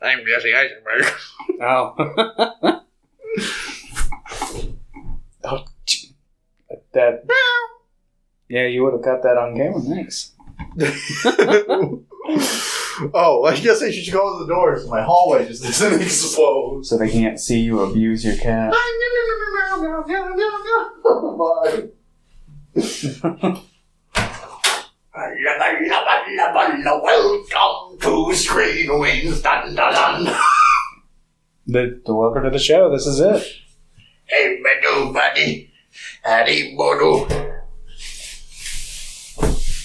I'm Jesse Eisenberg. Oh. Oh, that. Yeah, you would have got that on camera. Thanks. Oh, I guess I should close the door so my hallway just doesn't explode. So they can't see you abuse your cat. Welcome to Screen Weens. Dun, dun, dun. Welcome to the show. This is it. Hey, Meadow Buddy. Howdy, Bodo.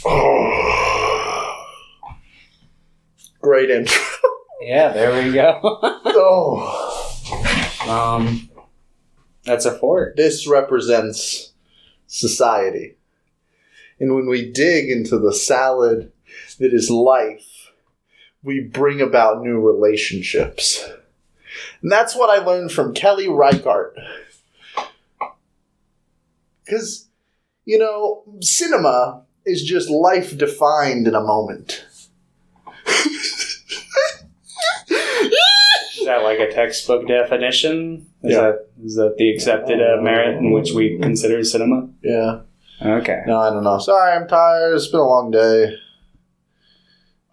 Oh. Great intro. Yeah, there we go. Oh. That's a fort. This represents society. And when we dig into the salad that is life, we bring about new relationships. And that's what I learned from Kelly Reichardt. Because, you know, cinema is just life defined in a moment. Is that like a textbook definition? Is that the accepted merit in which we consider cinema? Yeah. Okay. No, I don't know. Sorry, I'm tired. It's been a long day.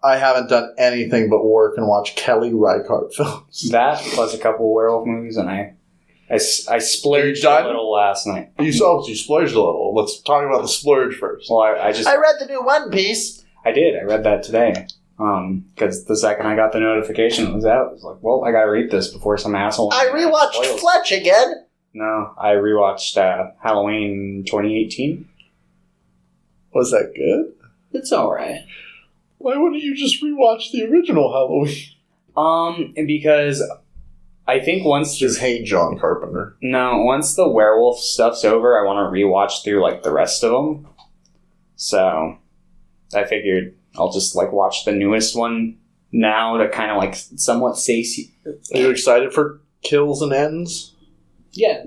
I haven't done anything but work and watch Kelly Reichardt films. That plus a couple of werewolf movies, and I splurged a little last night. You splurged a little. Let's talk about the splurge first. Well, I read the new One Piece. I did. I read that today. Because the second I got the notification it was out, I was like, well, I gotta read this before some asshole... I rewatched Fletch again. No, I rewatched Halloween 2018. Was that good? It's alright. Why wouldn't you just rewatch the original Halloween? Because I think once... Just hate John Carpenter. No, once the werewolf stuff's over, I want to rewatch through, like, the rest of them. So, I figured I'll just, like, watch the newest one now to kind of, like, somewhat satiate. Are you excited for Kills and Ends? Yeah,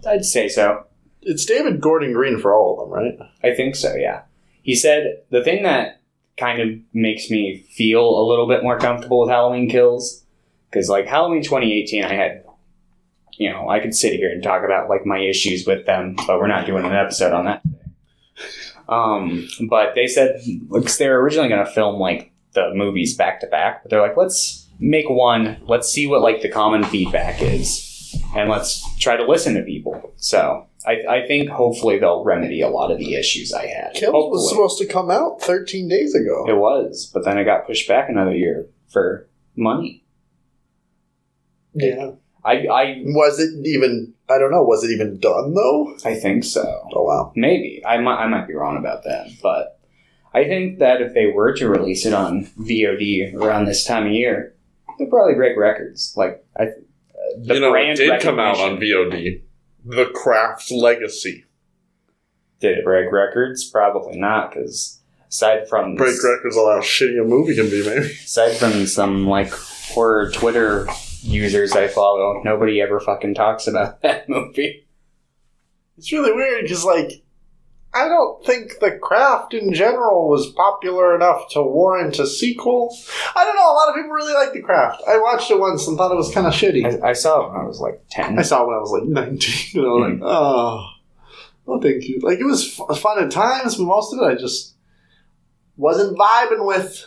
I'd say so. It's David Gordon Green for all of them, right? I think so, yeah. He said the thing that kind of makes me feel a little bit more comfortable with Halloween Kills, because, like, Halloween 2018, I had, you know, I could sit here and talk about, like, my issues with them, but we're not doing an episode on that today. But they said, because they were originally going to film, like, the movies back to back, but they're like, let's make one, let's see what, like, the common feedback is, and let's try to listen to people. So I think hopefully they'll remedy a lot of the issues I had. Kills was supposed to come out 13 days ago. It was, but then it got pushed back another year for money. Yeah. Was it even done though? I think so. Oh wow. Maybe. I might be wrong about that, but I think that if they were to release it on VOD around this time of year, they'd probably break records. Like it did come out on VOD. The Craft Legacy. Did it break records? Probably not, because aside from break records on how shitty a movie can be, maybe. Aside from some like horror Twitter users I follow, nobody ever fucking talks about that movie. It's really weird because, like, I don't think The Craft in general was popular enough to warrant a sequel. I don't know, a lot of people really like The Craft. I watched it once and thought it was kind of shitty. I saw it when I was like 10. I saw it when I was like 19. And I was like, oh, thank you. Like, it was fun at times, but most of it I just wasn't vibing with.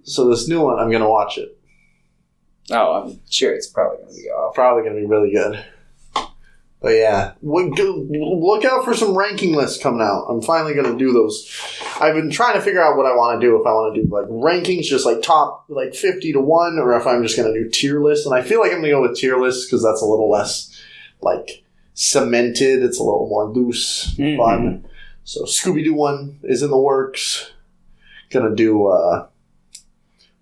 So this new one, I'm going to watch it. Oh, I'm sure it's probably going to be awful. Probably going to be really good. But yeah, look out for some ranking lists coming out. I'm finally going to do those. I've been trying to figure out what I want to do. If I want to do like rankings, just like top like 50 to 1, or if I'm just going to do tier lists. And I feel like I'm going to go with tier lists because that's a little less like cemented. It's a little more loose, fun. So Scooby-Doo one is in the works. Going to do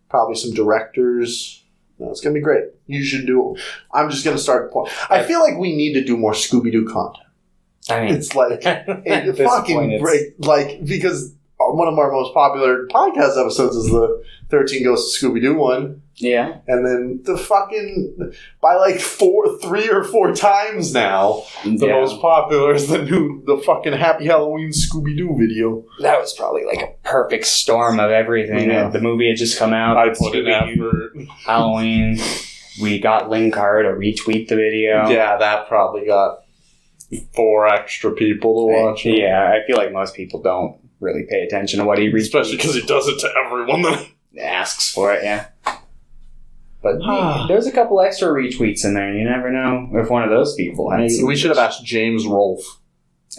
probably some directors. No, it's going to be great. You should do it. I'm just going to start. I feel like we need to do more Scooby-Doo content. I mean, it's like it fucking break like because one of our most popular podcast episodes is the 13 Ghosts of Scooby-Doo one. Yeah. And then the fucking, by like 3 or 4 times now, the most popular is the fucking Happy Halloween Scooby-Doo video. That was probably like a perfect storm of everything. Yeah. The movie had just come out. I put in effort. Halloween. We got Linkar to retweet the video. Yeah, that probably got 4 extra people to watch it. Yeah, I feel like most people don't really pay attention to what he retweets. Especially because he does it to everyone that asks for it, yeah. But there's a couple extra retweets in there. You never know if one of those people has. We should have asked James Rolfe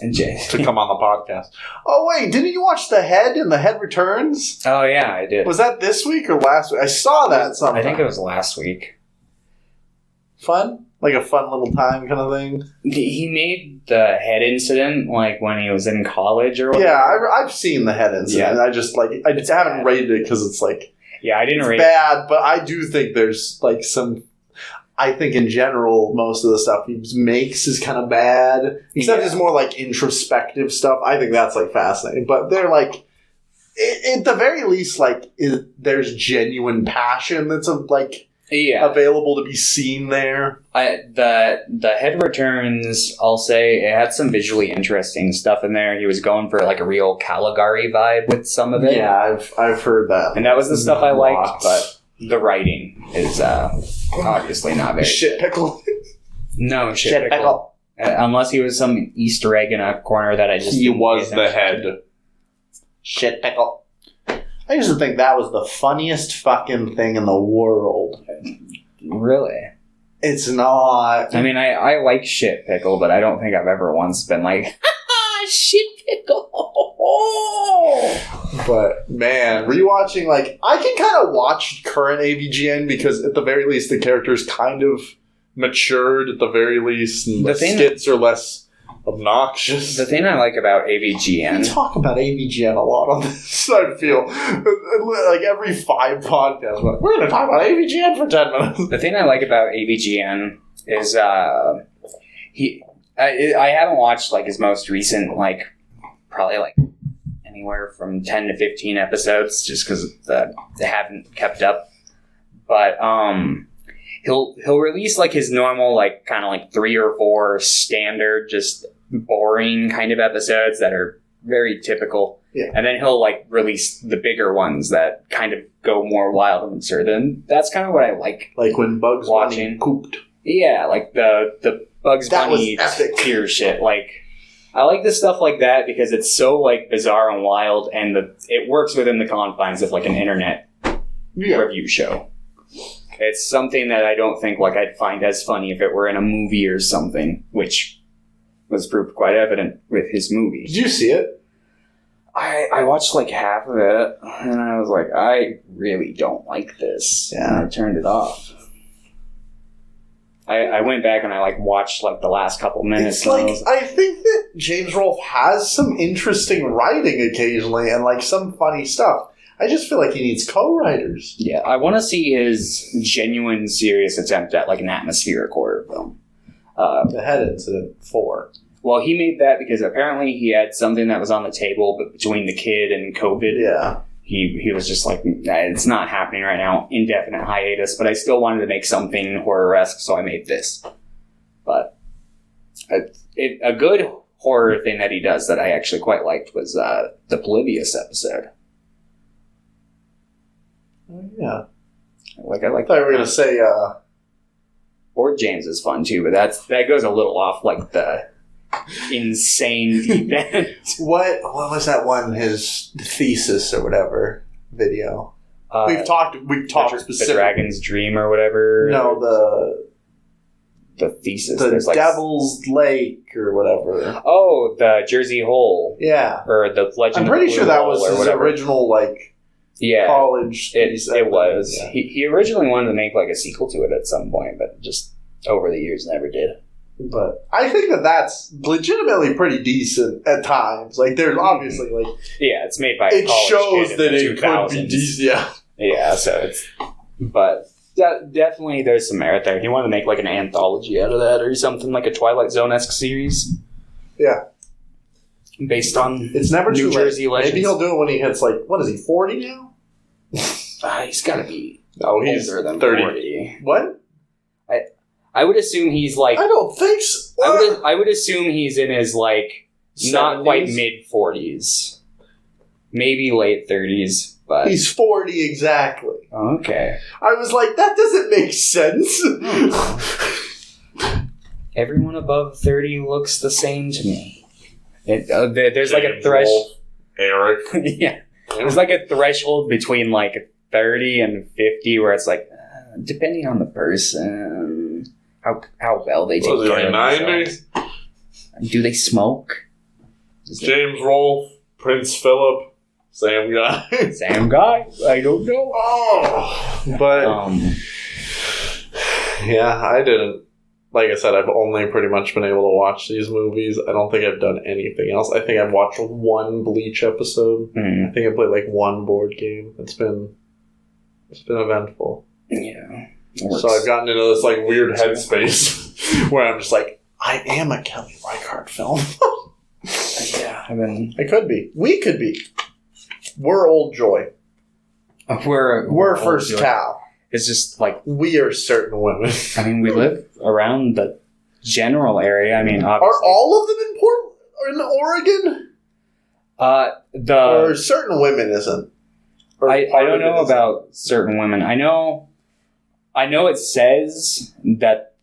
to come on the podcast. Oh, wait, didn't you watch The Head and The Head Returns? Oh, yeah, I did. Was that this week or last week? I saw that sometime. I think it was last week. Fun? Like a fun little time kind of thing? He made the head incident like when he was in college or whatever. Yeah, I've seen the head incident. Yeah. I just haven't rated it because it's like... Yeah, I didn't rate bad, but I do think there's like some... I think in general, most of the stuff he makes is kind of bad. Except it's more like introspective stuff. I think that's like fascinating. But they're like... At the very least, like, there's genuine passion that's available to be seen there. The Head Returns, I'll say, it had some visually interesting stuff in there. He was going for like a real Caligari vibe with some of it. Yeah, I've heard that. And that was the stuff I liked, but the writing is obviously not very shit pickle. No, shit pickle. Unless he was some Easter egg in a corner that I just... He was the head. Shit pickle. I used to think that was the funniest fucking thing in the world. Really? It's not. I mean, I like shit pickle, but I don't think I've ever once been like, shit pickle. But, man, rewatching, like, I can kind of watch current AVGN because at the very least the character's kind of matured at the very least, and the skits are less obnoxious. The thing I like about AVGN... We talk about AVGN a lot on this, I feel. Like every 5 podcasts, we're going to talk about AVGN for 10 minutes. The thing I like about AVGN is I haven't watched like his most recent, like, probably like anywhere from 10 to 15 episodes just because they haven't kept up. But he'll release like his normal, like, kind of like 3 or 4 standard, just boring kind of episodes that are very typical. Yeah. And then he'll like release the bigger ones that kind of go more wild and absurd. And that's kind of what I like. Like when Bugs Bunny cooped. Yeah, like the Bugs Bunny tier shit. Like, I like the stuff like that because it's so like bizarre and wild, and it works within the confines of like an internet review show. It's something that I don't think like I'd find as funny if it were in a movie or something, which was proved quite evident with his movie. Did you see it? I watched like half of it, and I was like, I really don't like this. Yeah. And I turned it off. I went back and I like watched like the last couple minutes. It's like, I think that James Rolfe has some interesting writing occasionally and like some funny stuff. I just feel like he needs co-writers. Yeah, I want to see his genuine, serious attempt at like an atmospheric horror film. The Head Incident 4. Well, he made that because apparently he had something that was on the table, but between the kid and COVID, yeah, he was just like, it's not happening right now, indefinite hiatus, but I still wanted to make something horror-esque, so I made this. But a good horror thing that he does that I actually quite liked was the Polybius episode. Oh, yeah. I like I thought you were going to say... Or James is fun, too, but that goes a little off, like, the insane event. What was that one, his thesis or whatever video? We've talked specifically. The Dragon's Dream or whatever? No, the thesis. The Devil's Lake or whatever. Oh, the Jersey Hole. Yeah. Or the Legend I'm pretty of the sure Blue that Hole was his whatever. Original, like, college. It was. Yeah. He originally wanted to make, like, a sequel to it at some point, but just over the years never did. But I think that's legitimately pretty decent at times. Like, there's obviously, like... Yeah, it's made by a it college shows kid that in the it could be 2000s. decent, yeah. Yeah, so it's... But definitely there's some merit there. He wanted to make, like, an anthology out of that or something, like a Twilight Zone-esque series. Yeah. based on it's never New too Jersey late. legends. Maybe he'll do it when he hits, like, what is he, 40 now? He's got to be he's older than 30. 40. What? I would assume he's like... I don't think so. I would assume he's in his, like, 70s? Not quite mid-40s. Maybe late 30s, but... He's 40 exactly. Okay. I was like, that doesn't make sense. Everyone above 30 looks the same to me. There's like a threshold... Eric. Yeah. There's like a threshold between, like, 30 and 50 where it's like, depending on the person... How well they take care like of 90s? themselves. Do they smoke? James Rolfe, Prince Philip, same guy. Same guy? I don't know. Oh, but yeah, I didn't. Like I said, I've only pretty much been able to watch these movies. I don't think I've done anything else. I think I've watched one Bleach episode. I think I played like one board game. It's been eventful. Yeah. So I've gotten into this like weird headspace where I'm just like, I am a Kelly Reichardt film. Yeah, I could be. We could be. We're Old Joy. We're First Joy. Cow. It's just like we are certain women. I mean, we live around the general area. I mean, obviously, are all of them in Oregon? Or certain women isn't. I don't know about certain women. I know it says that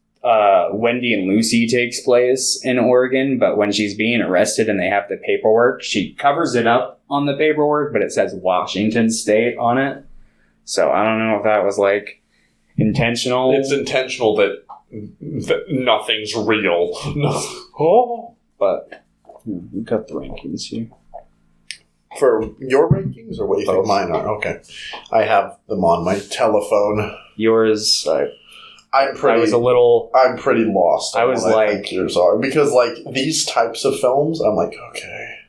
Wendy and Lucy takes place in Oregon, but when she's being arrested and they have the paperwork, she covers it up on the paperwork, but it says Washington State on it. So I don't know if that was like intentional. It's intentional that nothing's real. But we got the rankings here. For your rankings, or what do you think mine are? Okay. I have them on my telephone. Yours, I'm pretty lost. I was like, I think yours are, because like these types of films, I'm like, okay,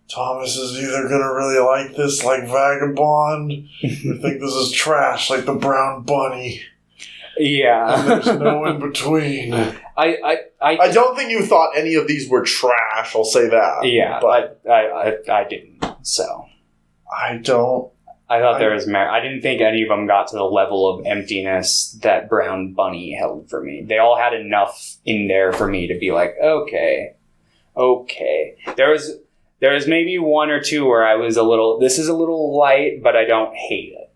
Thomas is either gonna really like this, like Vagabond, or think this is trash, like The Brown Bunny. Yeah, and there's no in between. I don't think you thought any of these were trash. I'll say that. Yeah, but I didn't. So I don't. I thought there was merit. I didn't think any of them got to the level of emptiness that Brown Bunny held for me. They all had enough in there for me to be like, okay. There was maybe one or two where I was this is a little light, but I don't hate it.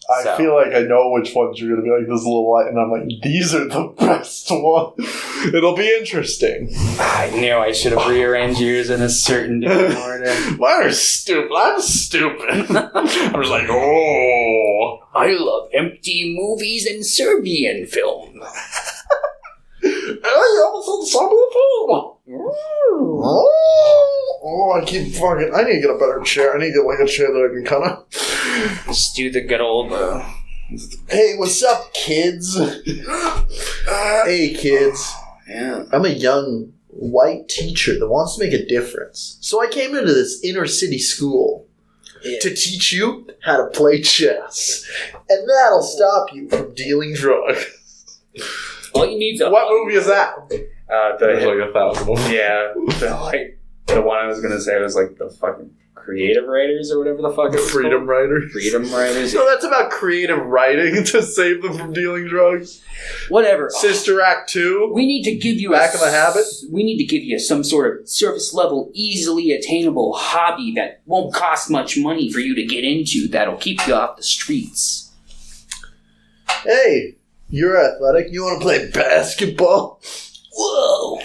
I feel like I know which ones you're going to be like, this is a little light, and I'm like, these are the best ones. It'll be interesting. I knew I should have rearranged yours in a certain different order. Mine are stupid. I'm stupid. I was like, oh. I love empty movies and Serbian film. I keep fucking. I need to get a better chair. I need to get like a chair that I can kind of. Just do the good old. Hey, what's up, kids? Hey, kids. Yeah. I'm a young white teacher that wants to make a difference. So I came into this inner city school to teach you how to play chess, and that'll stop you from dealing drugs. All you need. What movie is that? There's like 1,000 of them. Yeah, the one I was gonna say was like the fucking Creative Writers or whatever the fuck it was Freedom Writers. Freedom Writers. So that's about creative writing to save them from dealing drugs. Whatever. Sister Act 2. We need to give you Back in the Habit. We need to give you some sort of surface level, easily attainable hobby that won't cost much money for you to get into. That'll keep you off the streets. Hey, you're athletic. You want to play basketball? Whoa.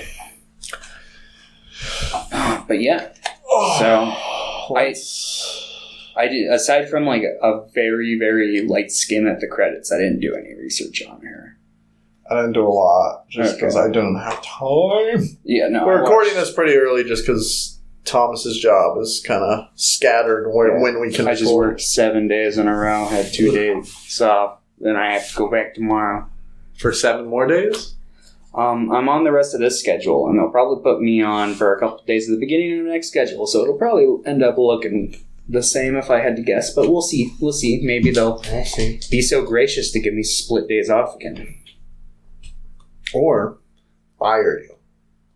But yeah. So I did, aside from like a very, very light skim at the credits, I didn't do any research on her. I didn't do a lot just because I didn't have time. Yeah, no. We're recording this pretty early just because Thomas's job is kind of scattered when we can. I just worked 7 days in a row, had 2 days off, then I have to go back tomorrow. For 7 more days? I'm on the rest of this schedule, and they'll probably put me on for a couple of days at the beginning of the next schedule, so it'll probably end up looking the same if I had to guess, but we'll see. We'll see. Maybe they'll be so gracious to give me split days off again. Or fire you.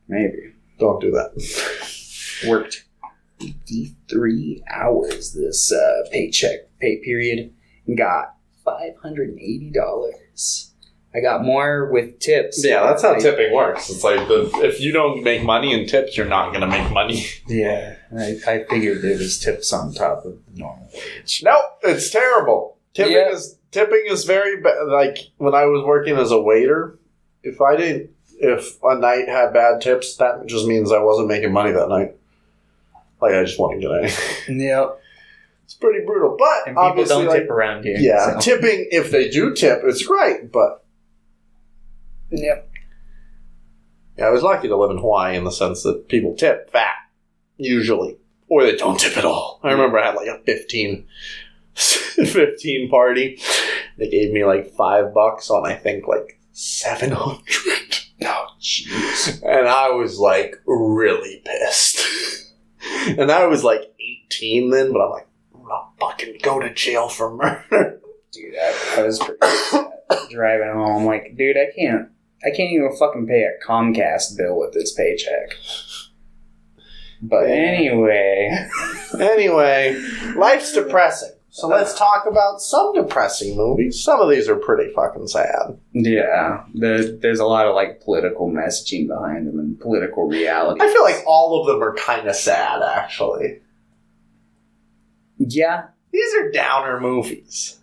Maybe. Don't do that. Worked 53 hours this pay period and got $580. I got more with tips. Yeah, that's how tipping works. It's like if you don't make money in tips, you're not going to make money. Yeah, I figured there was tips on top of the normal wage. Nope, it's terrible. Tipping is very bad. Like when I was working as a waiter, if a night had bad tips, that just means I wasn't making money that night. Like I just wasn't getting any. Yep. It's pretty brutal, but and people don't tip around here. Yeah, so. Tipping, if they do tip, it's great, but... Yep. Yeah, I was lucky to live in Hawaii in the sense that people tip fat, usually. Or they don't tip at all. I remember I had like a 15 party. They gave me like $5 on, I think, like 700. Oh, jeez. And I was like really pissed. And I was like 18 then, but I'm like, I'm gonna fucking go to jail for murder. Dude, I was pretty sad driving home. I'm like, dude, I can't even fucking pay a Comcast bill with this paycheck. But anyway, life's depressing. So let's talk about some depressing movies. Some of these are pretty fucking sad. Yeah, there's a lot of like political messaging behind them and political reality. I feel like all of them are kind of sad, actually. Yeah. These are downer movies.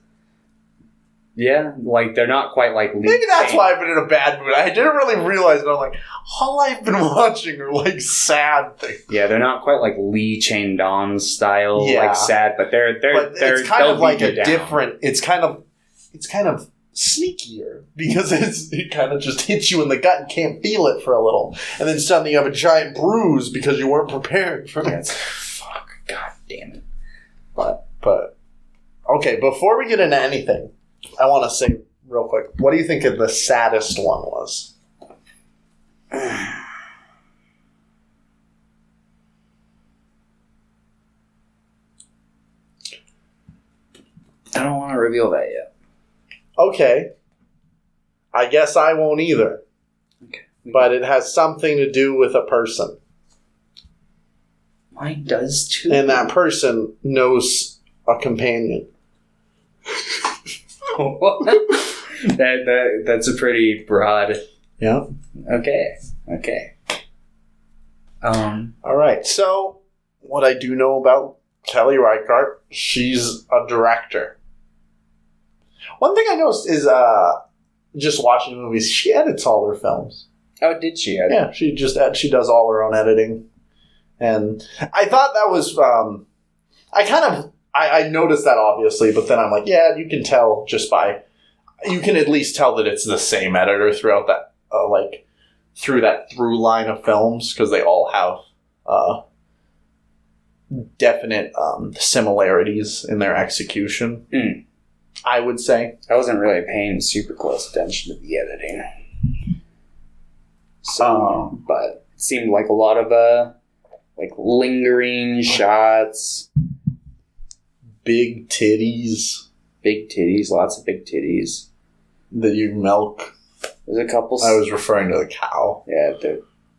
Yeah, like they're not quite like... Maybe that's why I've been in a bad mood. I didn't really realize, but I'm like, all I've been watching are like sad things. Yeah, they're not quite like Lee Chang-dong style, like sad, but they're it's kind of like a different... It's kind of sneakier because it kind of just hits you in the gut and can't feel it for a little, and then suddenly you have a giant bruise because you weren't prepared for it. Fuck, god damn it. But okay, before we get into anything, I want to say real quick, what do you think of the saddest one was? I don't want to reveal that yet. Okay. I guess I won't either. Okay. But it has something to do with a person. Mine does too. And that person knows a companion. That's a pretty broad... Yeah. Okay. All right. So, what I do know about Kelly Reichardt, she's a director. One thing I noticed is, just watching movies, she edits all her films. Oh, did she? Yeah, she does all her own editing. And I thought that was, I noticed that obviously, but then I'm like, yeah, you can tell you can at least tell that it's the same editor throughout that, through that through line of films, because they all have definite similarities in their execution. Mm. I would say. I wasn't really paying super close attention to the editing. So, but it seemed like a lot of lingering shots. Big titties. Lots of big titties. That you milk. There's a couple... I was referring to the cow. Yeah,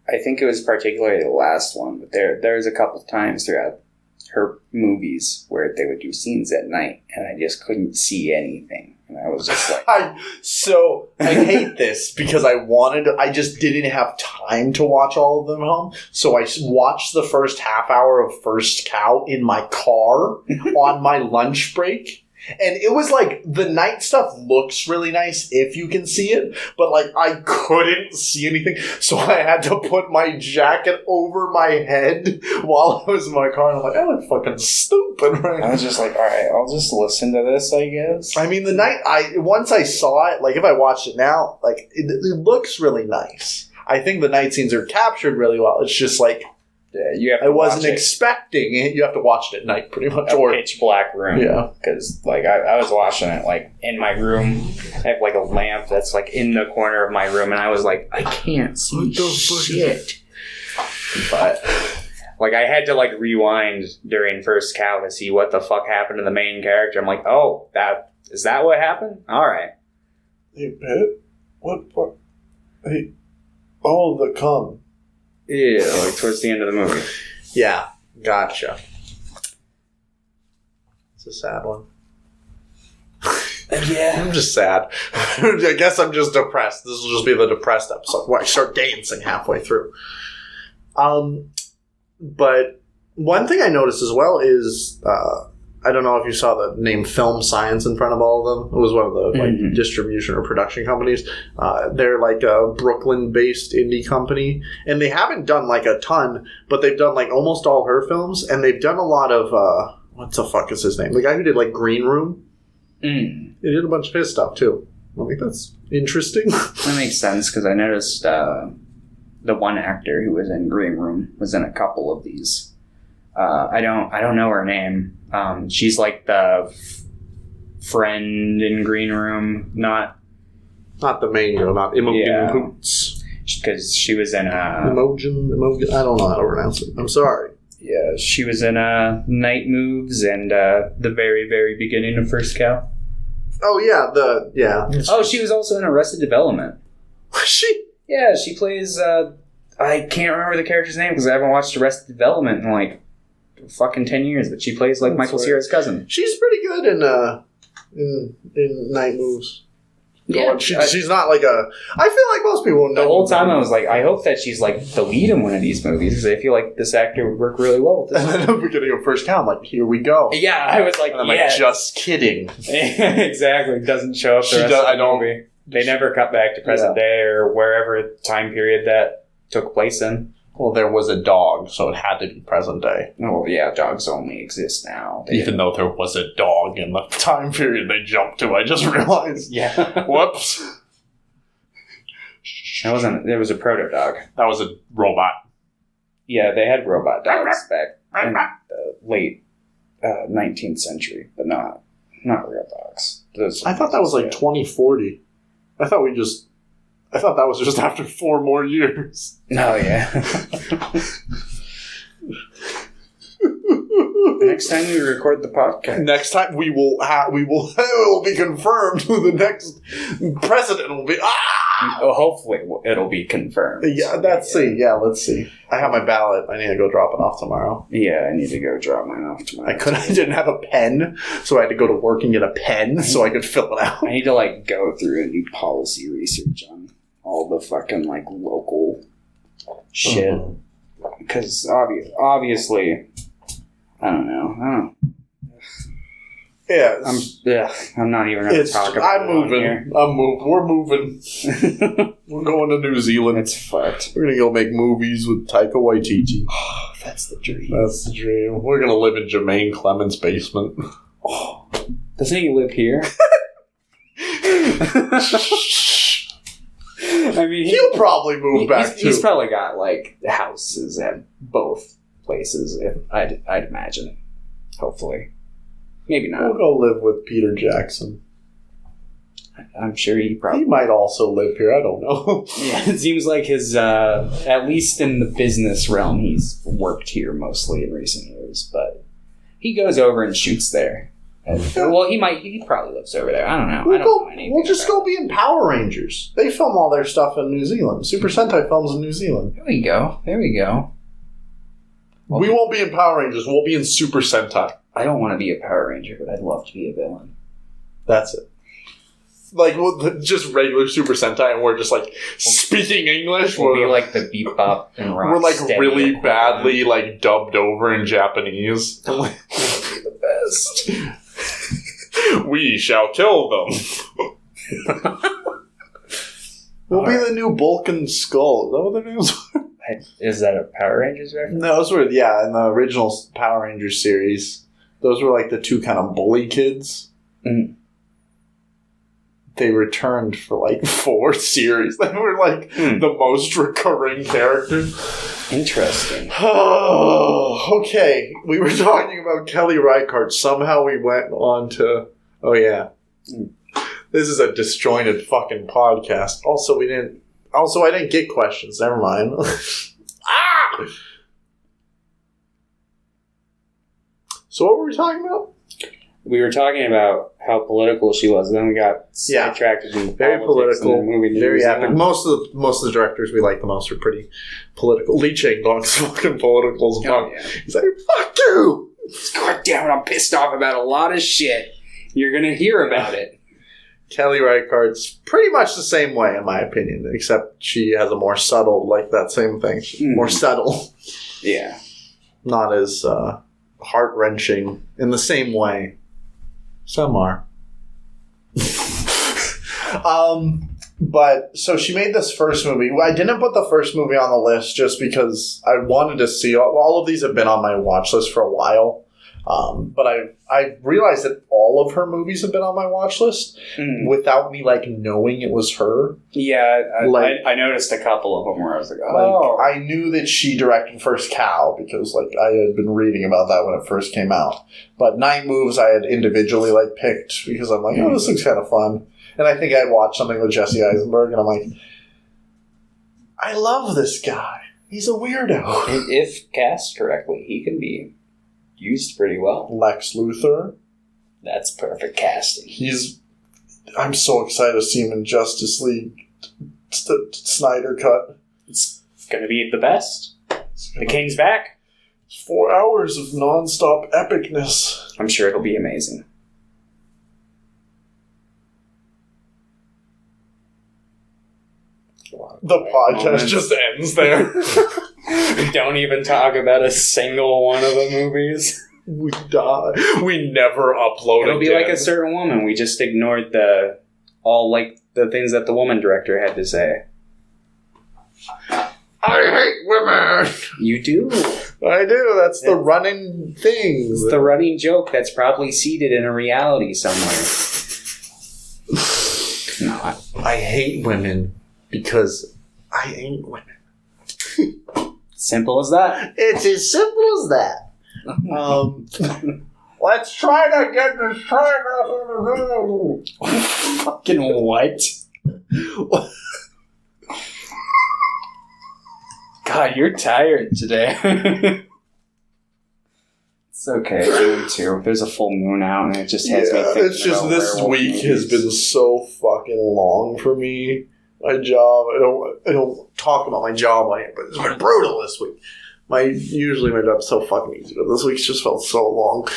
I think it was particularly the last one, but there was a couple times throughout her movies where they would do scenes at night, and I just couldn't see anything. And I was just like... I hate this because I just didn't have time to watch all of them at home. So I watched the first half hour of First Cow in my car on my lunch break. And it was like, the night stuff looks really nice if you can see it, but like I couldn't see anything, so I had to put my jacket over my head while I was in my car, and I'm like, I look fucking stupid right now. I was just like, alright, I'll just listen to this, I guess. I mean, once I saw it, like if I watched it now, like it looks really nice. I think the night scenes are captured really well. It's just like, yeah, you have to I wasn't expecting it. You have to watch it at night, pretty much. Or pitch black room. Yeah. Because, like, I was watching it, like, in my room. I have, like, a lamp that's, like, in the corner of my room. And I was like, I can't see shit. But, like, I had to, like, rewind during First Cow to see what the fuck happened to the main character. I'm like, oh, is that what happened? All right. Hey, Pet, what? Hey, the cum. Yeah, like towards the end of the movie. Yeah, gotcha. It's a sad one. Yeah. I'm just sad. I guess I'm just depressed. This will just be the depressed episode where I start dancing halfway through. But one thing I noticed as well is, I don't know if you saw the name Film Science in front of all of them. It was one of the like distribution or production companies. They're like a Brooklyn-based indie company, and they haven't done like a ton, but they've done like almost all her films, and they've done a lot of what the fuck is his name? The guy who did like Green Room. They did a bunch of his stuff too. I think that's interesting. That makes sense because I noticed the one actor who was in Green Room was in a couple of these. I don't know her name. She's like the friend in Green Room, not the main girl, not Imogen Poots. Because she was in Imogen. I don't know how to pronounce it. I'm sorry. Yeah, she was in Night Moves and the very, very beginning of First Cow. Oh yeah, Oh, she was also in Arrested Development. Was she? Yeah, she plays. I can't remember the character's name because I haven't watched Arrested Development in like fucking 10 years. But she plays like Michael Cera's cousin. She's pretty good in Night Moves. Yeah, she's not like a. I feel like most people know. The whole time I was like, I hope that she's like the lead in one of these movies because I feel like this actor would work really well with this. And then at the beginning of First Cow, I'm like, here we go. Yeah, I was like, and I'm like, just kidding. Exactly, doesn't show up the rest of the movie. They never cut back to present day or wherever time period that took place in. Well, there was a dog, so it had to be present day. Oh, yeah, dogs only exist now. Even though there was a dog in the time period they jumped to, I just realized. Yeah. Whoops. There was a proto dog. That was a robot. Yeah, they had robot dogs back in the late 19th century, but not real dogs. I thought that was like 2040. I thought that was just after 4 more years. Oh, yeah. Next time we record the podcast. Next time it will be confirmed who the next president will be. Oh, hopefully it'll be confirmed. Yeah, let's see. I have my ballot. I need to go drop it off tomorrow. Yeah, I need to go drop mine off tomorrow. I didn't have a pen, so I had to go to work and get a pen so I could fill it out. I need to like go through and do policy research on all the fucking like local shit because obviously I don't know. Yeah, I'm not even going to talk about it. We're moving. We're going to New Zealand. It's fucked. We're going to go make movies with Taika Waititi. Oh, that's the dream. That's the dream. We're going to live in Jermaine Clement's basement. Oh, doesn't he live here? I mean, he'll probably move back too. He's probably got like houses at both places. I'd imagine. Hopefully, maybe not. We'll go live with Peter Jackson. I'm sure he might also live here. I don't know. Yeah, it seems like his at least in the business realm, he's worked here mostly in recent years. But he goes over and shoots there. Well, he probably lives over there. I don't know. We'll just go be in Power Rangers. They film all their stuff in New Zealand. Super Sentai films in New Zealand. There we go. We won't be in Power Rangers. We'll be in Super Sentai. I don't want to be a Power Ranger, but I'd love to be a villain. That's it. Like, just regular Super Sentai, and we're just like speaking English. We'll be like the Bebop and Rock. We're like really badly like dubbed over in Japanese. We'll be the best. We shall kill them. We'll be the new Bulk and Skull. Is that what their names are? Is that a Power Rangers reference? No, those were, in the original Power Rangers series. Those were like the two kind of bully kids. Mm. They returned for like 4 series. They were like the most recurring characters. Interesting. Oh, okay. We were talking about Kelly Reichardt. Somehow we went on to... Oh, yeah. This is a disjointed fucking podcast. Also, I didn't get questions. Never mind. So what were we talking about? we were talking about how political she was, and then we got sidetracked in very political, movie very epic. Most of the directors we like the most are pretty political. Lee Chang-dong's fucking political as fuck. Yeah. He's like, fuck you! God damn it, I'm pissed off about a lot of shit. You're gonna hear about it. Kelly Reichardt's pretty much the same way, in my opinion, except she has a more subtle, like that same thing. More subtle. Yeah. Not as heart-wrenching in the same way. Some are. But, so she made this first movie. I didn't put the first movie on the list just because I wanted to see... All of these have been on my watch list for a while. But I realized that all of her movies have been on my watch list without me, like, knowing it was her. Yeah, I noticed a couple of them where I was like, oh. I knew that she directed First Cow because, like, I had been reading about that when it first came out. But Night Moves I had individually, like, picked because I'm like, oh, this looks kind of fun. And I think I had watched something with Jesse Eisenberg, and I'm like, I love this guy. He's a weirdo. If cast correctly, he can be used pretty well. Lex Luthor. That's perfect casting. I'm so excited to see him in Justice League. Snyder Cut. It's going to be the best. The King's back. 4 hours of non-stop epicness. I'm sure it'll be amazing. The podcast just ends there. We don't even talk about a single one of the movies. We die. We never upload. It'll be like A Certain Woman. We just ignored all the things that the woman director had to say. I hate women. You do. I do. That's the running thing. It's the running joke that's probably seated in a reality somewhere. No, I hate women because I ain't women. Simple as that. It's as simple as that. Let's try to get this train. Fucking what? God, you're tired today. It's okay. Me too. There's a full moon out, and it just has me thinking. It's just this week has been so fucking long for me. My job. I don't talk about my job on it, but it's been brutal this week. Usually my job's so fucking easy, but this week's just felt so long.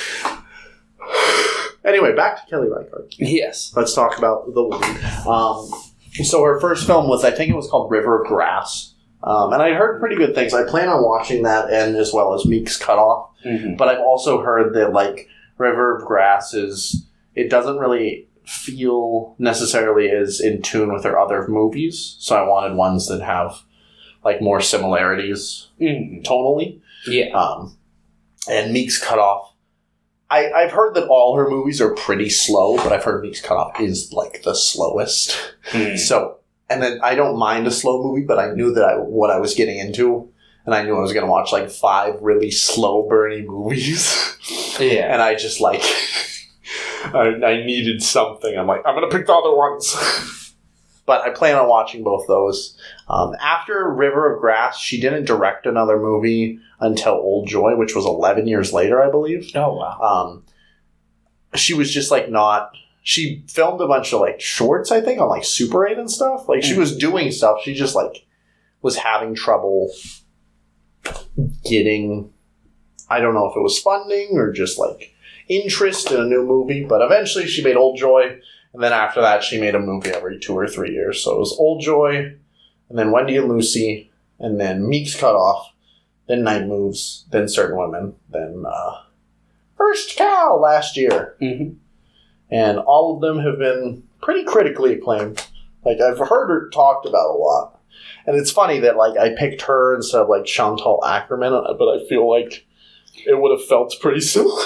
Anyway, back to Kelly Reichardt. Yes. Let's talk about the woman. So her first film was, I think it was called River of Grass. And I heard pretty good things. I plan on watching that, and as well as Meek's Cutoff. Mm-hmm. But I've also heard that, like, River of Grass it doesn't really feel necessarily as in tune with her other movies. So I wanted ones that have, like, more similarities tonally. Yeah. And Meek's Cutoff. I've heard that all her movies are pretty slow, but I've heard Meek's Cutoff is, like, the slowest. So, and then I don't mind a slow movie, but I knew that what I was getting into, and I knew I was going to watch, like, 5 really slow burny movies. Yeah. And I just, like, I needed something. I'm like, I'm going to pick the other ones. But I plan on watching both those. After River of Grass, she didn't direct another movie until Old Joy, which was 11 years later, I believe. Oh, wow. She was just, like, not... She filmed a bunch of, like, shorts, I think, on, like, Super 8 and stuff. Like, she was doing stuff. She just, like, was having trouble getting... I don't know if it was funding or just, like, interest in a new movie. But eventually she made Old Joy. And then after that, she made a movie every 2 or 3 years. So it was Old Joy, and then Wendy and Lucy, and then Meek's Cutoff, then Night Moves, then Certain Women, then First Cow last year. Mm-hmm. And all of them have been pretty critically acclaimed. Like, I've heard her talked about a lot. And it's funny that, like, I picked her instead of, like, Chantal Akerman, but I feel like it would have felt pretty similar.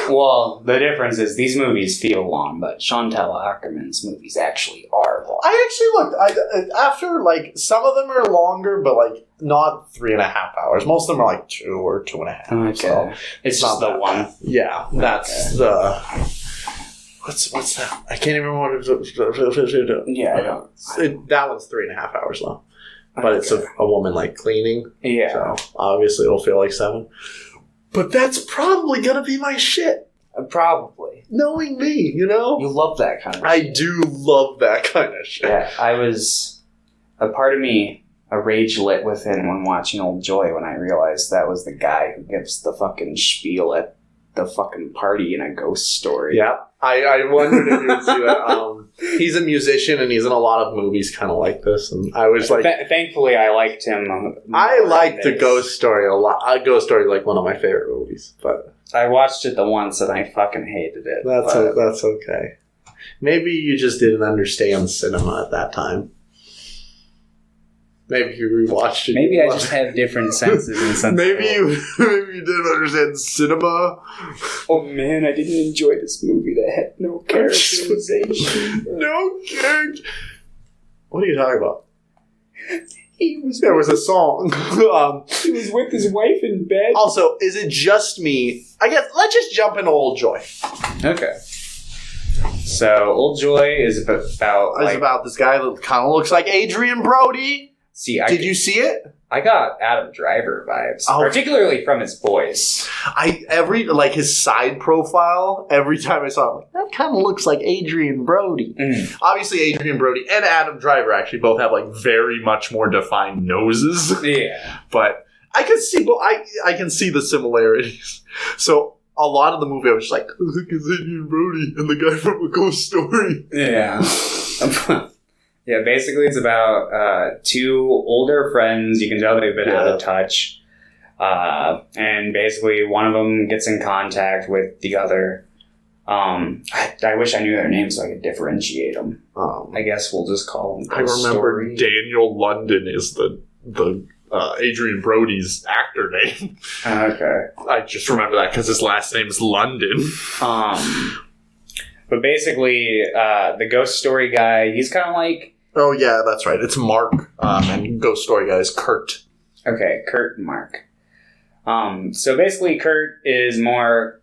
Well, the difference is these movies feel long, but Chantal Akerman's movies actually are long. I actually looked. After, like, some of them are longer, but, like, not 3.5 hours. Most of them are, like, 2 or 2.5. Okay. So it's just the one. Yeah, that's the... What's that? I can't even remember what it was. Yeah, I don't. That one's 3.5 hours long. But it's a woman, like, cleaning. Yeah. So, obviously, it'll feel like 7. But that's probably going to be my shit. Probably. Knowing me, you know? You love that kind of shit. I do love that kind of shit. Yeah, I was... A part of me, a rage lit within when watching Old Joy when I realized that was the guy who gives the fucking spiel at the fucking party in A Ghost Story. Yeah. I wondered if you would see that. He's a musician and he's in a lot of movies kind of like this. And I was like... Thankfully, I liked him. I liked The Ghost Story a lot. A Ghost Story is like one of my favorite movies, but... I watched it the once and I fucking hated it. That's okay. Maybe you just didn't understand cinema at that time. Maybe you rewatched it. Maybe I just have different senses and senses. Maybe you didn't understand cinema. Oh man, I didn't enjoy this movie that had no characterization. No character. What are you talking about? There was a song. He was with his wife in bed. Also, is it just me? I guess let's just jump into Old Joy. Okay. So, Old Joy is about... It's about this guy that kind of looks like Adrian Brody. Did you see it? I got Adam Driver vibes, particularly from his voice. His side profile, every time I saw it, I'm like, that kind of looks like Adrian Brody. Mm. Obviously, Adrian Brody and Adam Driver actually both have like very much more defined noses. Yeah. But I can see, I can see the similarities. So a lot of the movie, I was just like, look, it's Adrian Brody and the guy from A Ghost Story. Yeah. Yeah, basically it's about two older friends. You can tell they've been out of touch. And basically one of them gets in contact with the other. I wish I knew their names so I could differentiate them. I guess we'll just call them I remember Daniel London is the Adrian Brody's actor name. Okay. I just remember that because his last name is London. But basically, the Ghost Story guy, he's kind of like... Oh, yeah, that's right. It's Mark, and Ghost Story guy is Kurt. Okay, Kurt and Mark. So basically, Kurt is more...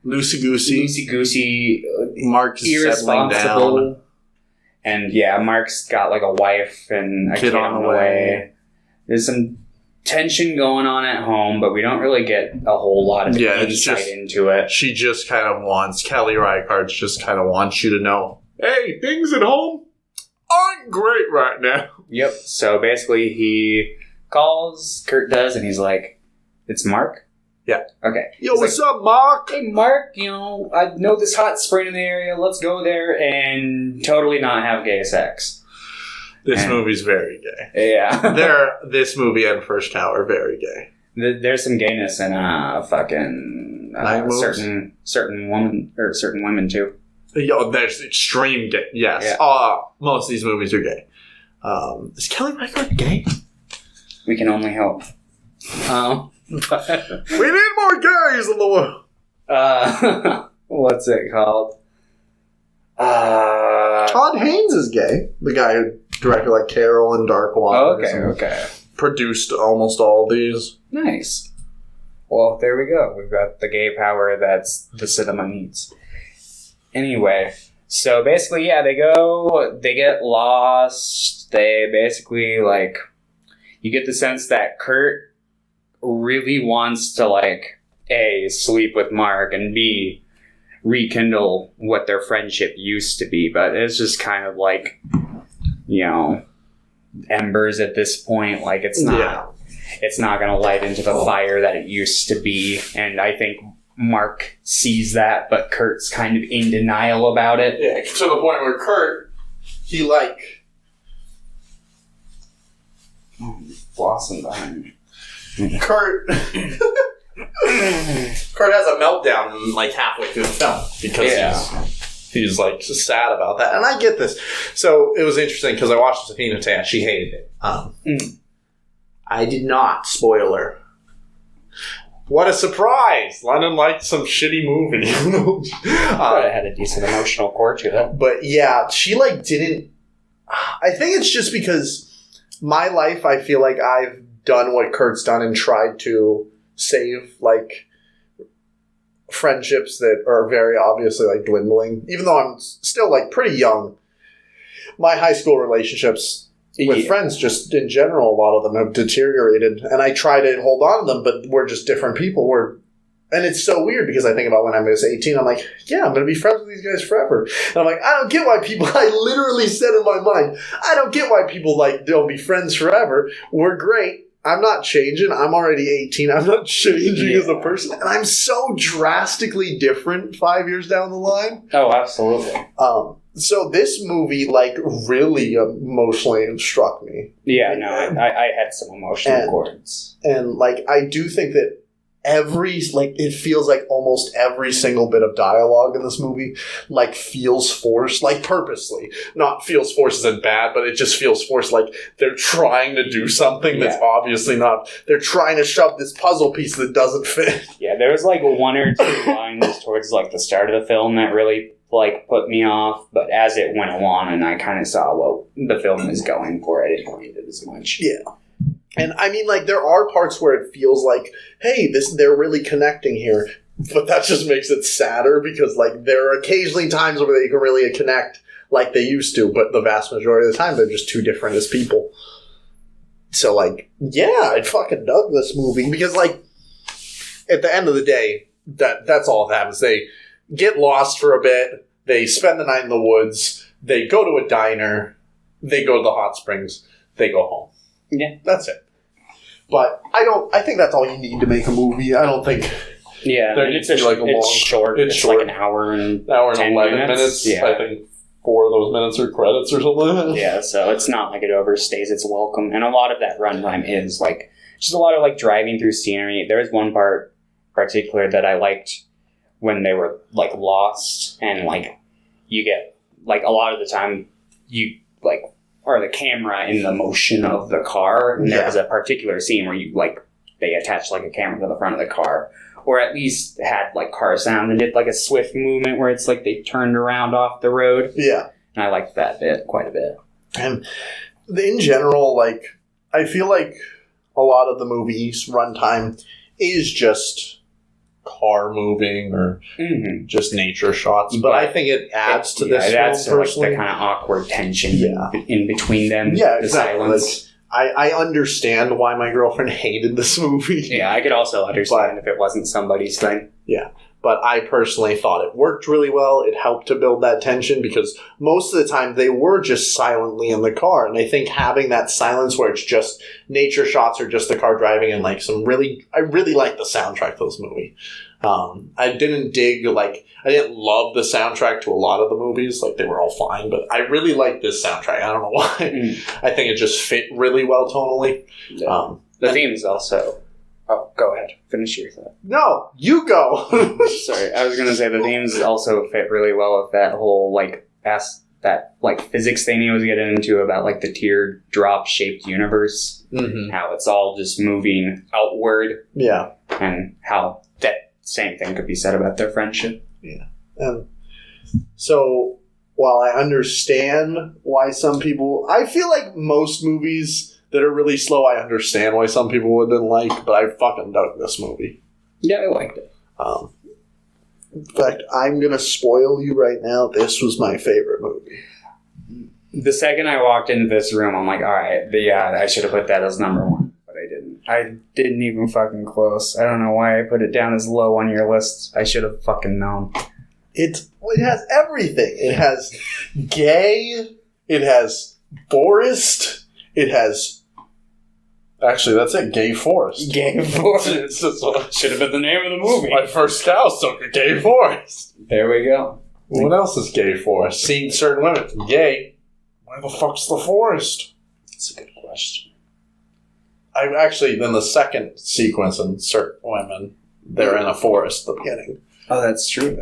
Loosey-goosey. Mark is irresponsible. Down. And yeah, Mark's got like a wife and a kid on the way. There's some tension going on at home, but we don't really get a whole lot of insight into it. She just kind of wants, Kelly Reichardt just kind of wants you to know, hey, things at home aren't great right now. Yep. So basically he calls, Kurt does, and he's like, it's Mark? Yeah. Okay. Yo, what's up, Mark? Hey, Mark, I know this hot spring in the area. Let's go there and totally not have gay sex. This movie's very gay. Yeah. This movie and First Cow are very gay. There's some gayness in fucking certain women too. Yo, there's extreme gay. Yes. Yeah. Most of these movies are gay. Is Kelly Reichardt gay? We can only hope. We need more gays in the world. What's it called? Todd Haynes is gay. The guy who directed like Carol and Dark Waters. Okay. Produced almost all of these. Nice. Well, there we go. We've got the gay power that's the cinema needs. Anyway, so basically, yeah, they get lost. They basically, like, you get the sense that Kurt really wants to, like, A, sleep with Mark, and B, rekindle what their friendship used to be. But it's just kind of like, embers at this point. Like, it's not going to light into the fire that it used to be. And I think Mark sees that, but Kurt's kind of in denial about it. Yeah, to the point where Kurt, he like... Blossom behind me. Kurt has a meltdown like halfway through the film because he's like just sad about that, and I get this. So it was interesting because I watched Safina Tan. She hated it. I did not. Spoiler. What a surprise! Lennon liked some shitty movie. It had a decent emotional core to it. But yeah, she like didn't... I think it's just because my life, I feel like I've done what Kurt's done and tried to save like friendships that are very obviously like dwindling. Even though I'm still like pretty young, my high school relationships with friends, just in general, a lot of them have deteriorated, and I try to hold on to them, but we're just different people. And it's so weird because I think about when I was 18, I'm like, yeah, I'm going to be friends with these guys forever. And I'm like, I don't get why people, I literally said in my mind, I don't get why people like, they'll be friends forever. We're great. I'm not changing. I'm already 18. I'm not changing as a person. And I'm so drastically different 5 years down the line. Oh, absolutely. So this movie, like, really emotionally struck me. Yeah, no, I had some emotional chords. And, like, I do think that it feels like almost every single bit of dialogue in this movie, like, feels forced, like, purposely. Not feels forced isn't bad, but it just feels forced, like, they're trying to do something that's obviously not. They're trying to shove this puzzle piece that doesn't fit. Yeah, there was, like, one or two lines towards, like, the start of the film that really, like, put me off, but as it went along and I kind of saw what the film is going for, I didn't mind it as much. Yeah. And I mean, like, there are parts where it feels like, hey, they're really connecting here. But that just makes it sadder because, like, there are occasionally times where they can really connect like they used to, but the vast majority of the time they're just too different as people. So, like, yeah, I fucking dug this movie because, like, at the end of the day, that's all that happens. They get lost for a bit, they spend the night in the woods, they go to a diner, they go to the hot springs, they go home. Yeah. That's it. But I think that's all you need to make a movie. I don't think... Yeah, there it's needs to be, like, a long... It's short. It's short. like an hour and 11 minutes. Yeah. I think 4 of those minutes are credits or something. Yeah, so it's not like it overstays its welcome. And a lot of that runtime is, like, just a lot of, like, driving through scenery. There was one part particular that I liked when they were, like, lost. And, like, you get, like, a lot of the time, you, like... or the camera in the motion of the car. And there was a particular scene where you, like, they attached, like, a camera to the front of the car. Or at least had, like, car sound and did, like, a swift movement where it's like they turned around off the road. Yeah. And I liked that bit quite a bit. And in general, like, I feel like a lot of the movie's runtime is just car moving or just nature shots, but I think it adds to this film, adds to, personally. Like, the kind of awkward tension in between them. Yeah, the exactly. silence. Like, I understand why my girlfriend hated this movie. Yeah, I could also understand if it wasn't somebody's thing. Yeah, but I personally thought it worked really well. It helped to build that tension because most of the time they were just silently in the car, and I think having that silence where it's just nature shots or just the car driving and, like, I really like the soundtrack to this movie. I didn't love the soundtrack to a lot of the movies. Like, they were all fine, but I really like this soundtrack. I don't know why. I think it just fit really well tonally. Yeah. The themes also... Oh, go ahead. Finish your thought. No, you go. Sorry, I was going to say the themes also fit really well with that whole, like, physics thing he was getting into about, like, the teardrop-shaped universe. Mm-hmm. How it's all just moving outward. Yeah. And how that same thing could be said about their friendship. Yeah. And so, while I understand why some people... I feel like most movies that are really slow, I understand why some people wouldn't like, but I fucking dug this movie. Yeah, I liked it. In fact, I'm going to spoil you right now. This was my favorite movie. The second I walked into this room, I'm like, all right, I should have put that as number 1, but I didn't. I didn't even fucking close. I don't know why I put it down as low on your list. I should have fucking known. It has everything. It has gay. It has forest. It has... Actually, that's it. Gay forest. Gay forest. Should have been the name of the movie. My first cow took a gay forest. There we go. What else is gay forest? Seeing certain women. Gay. Where the fuck's the forest? That's a good question. Then the second sequence in certain women, they're in a forest at the beginning. Oh, that's true.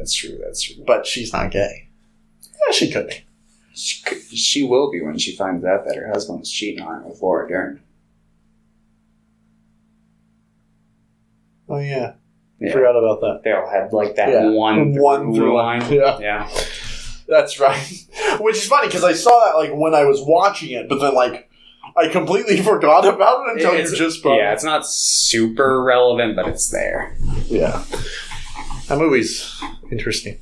But she's not gay. Yeah, she could be. She will be when she finds out that her husband was cheating on her with Laura Dern. Oh, yeah. Forgot about that. They all had, like, that one through line. Yeah. That's right. Which is funny, because I saw that, like, when I was watching it, but then, like, I completely forgot about it until you just brought it. Yeah, it's not super relevant, but it's there. Yeah. That movie's interesting.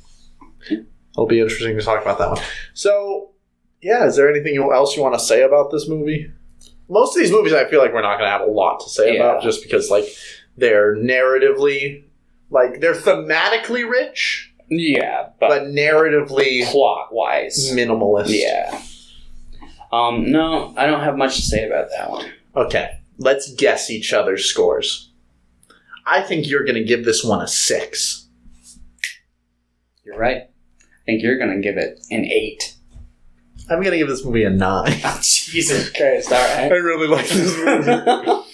It'll be interesting to talk about that one. So, yeah, is there anything else you want to say about this movie? Most of these movies, I feel like we're not going to have a lot to say about, just because, like, they're narratively Like, they're thematically rich, Yeah, but narratively plot-wise. minimalist. Yeah. No, I don't have much to say about that one. Okay, let's guess each other's scores. I think you're going to give this one a 6. You're right. I think you're going to give it an 8. I'm going to give this movie a 9. Oh, Jesus Christ, alright. I really like this movie.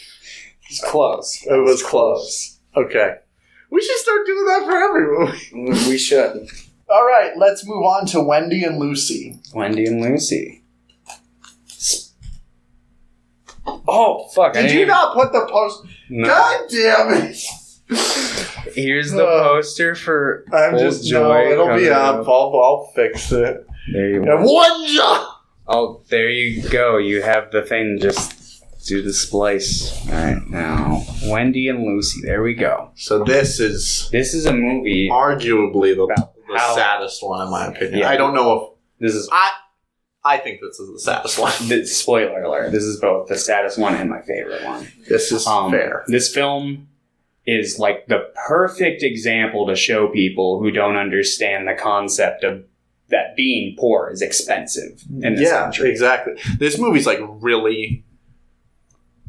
It's close. It was close. Okay. We should start doing that for every movie. We should. All right, let's move on to Wendy and Lucy. Wendy and Lucy. Oh, fuck. Did you not put the post? No. God damn it. Here's the poster for I'm Old just, Joy. no, it'll be coming up. I'll fix it. There you And go. one job! Oh, there you go. You have the thing. Just do the splice. All right, now. Wendy and Lucy. There we go. So this is This is a movie. arguably the how- saddest one in my opinion. Yeah. I don't know This is if... I think this is the saddest one. spoiler alert. This is both the saddest one and my favorite one. This is fair. This film is like the perfect example to show people who don't understand the concept of that being poor is expensive in this country. Exactly. This movie's like really...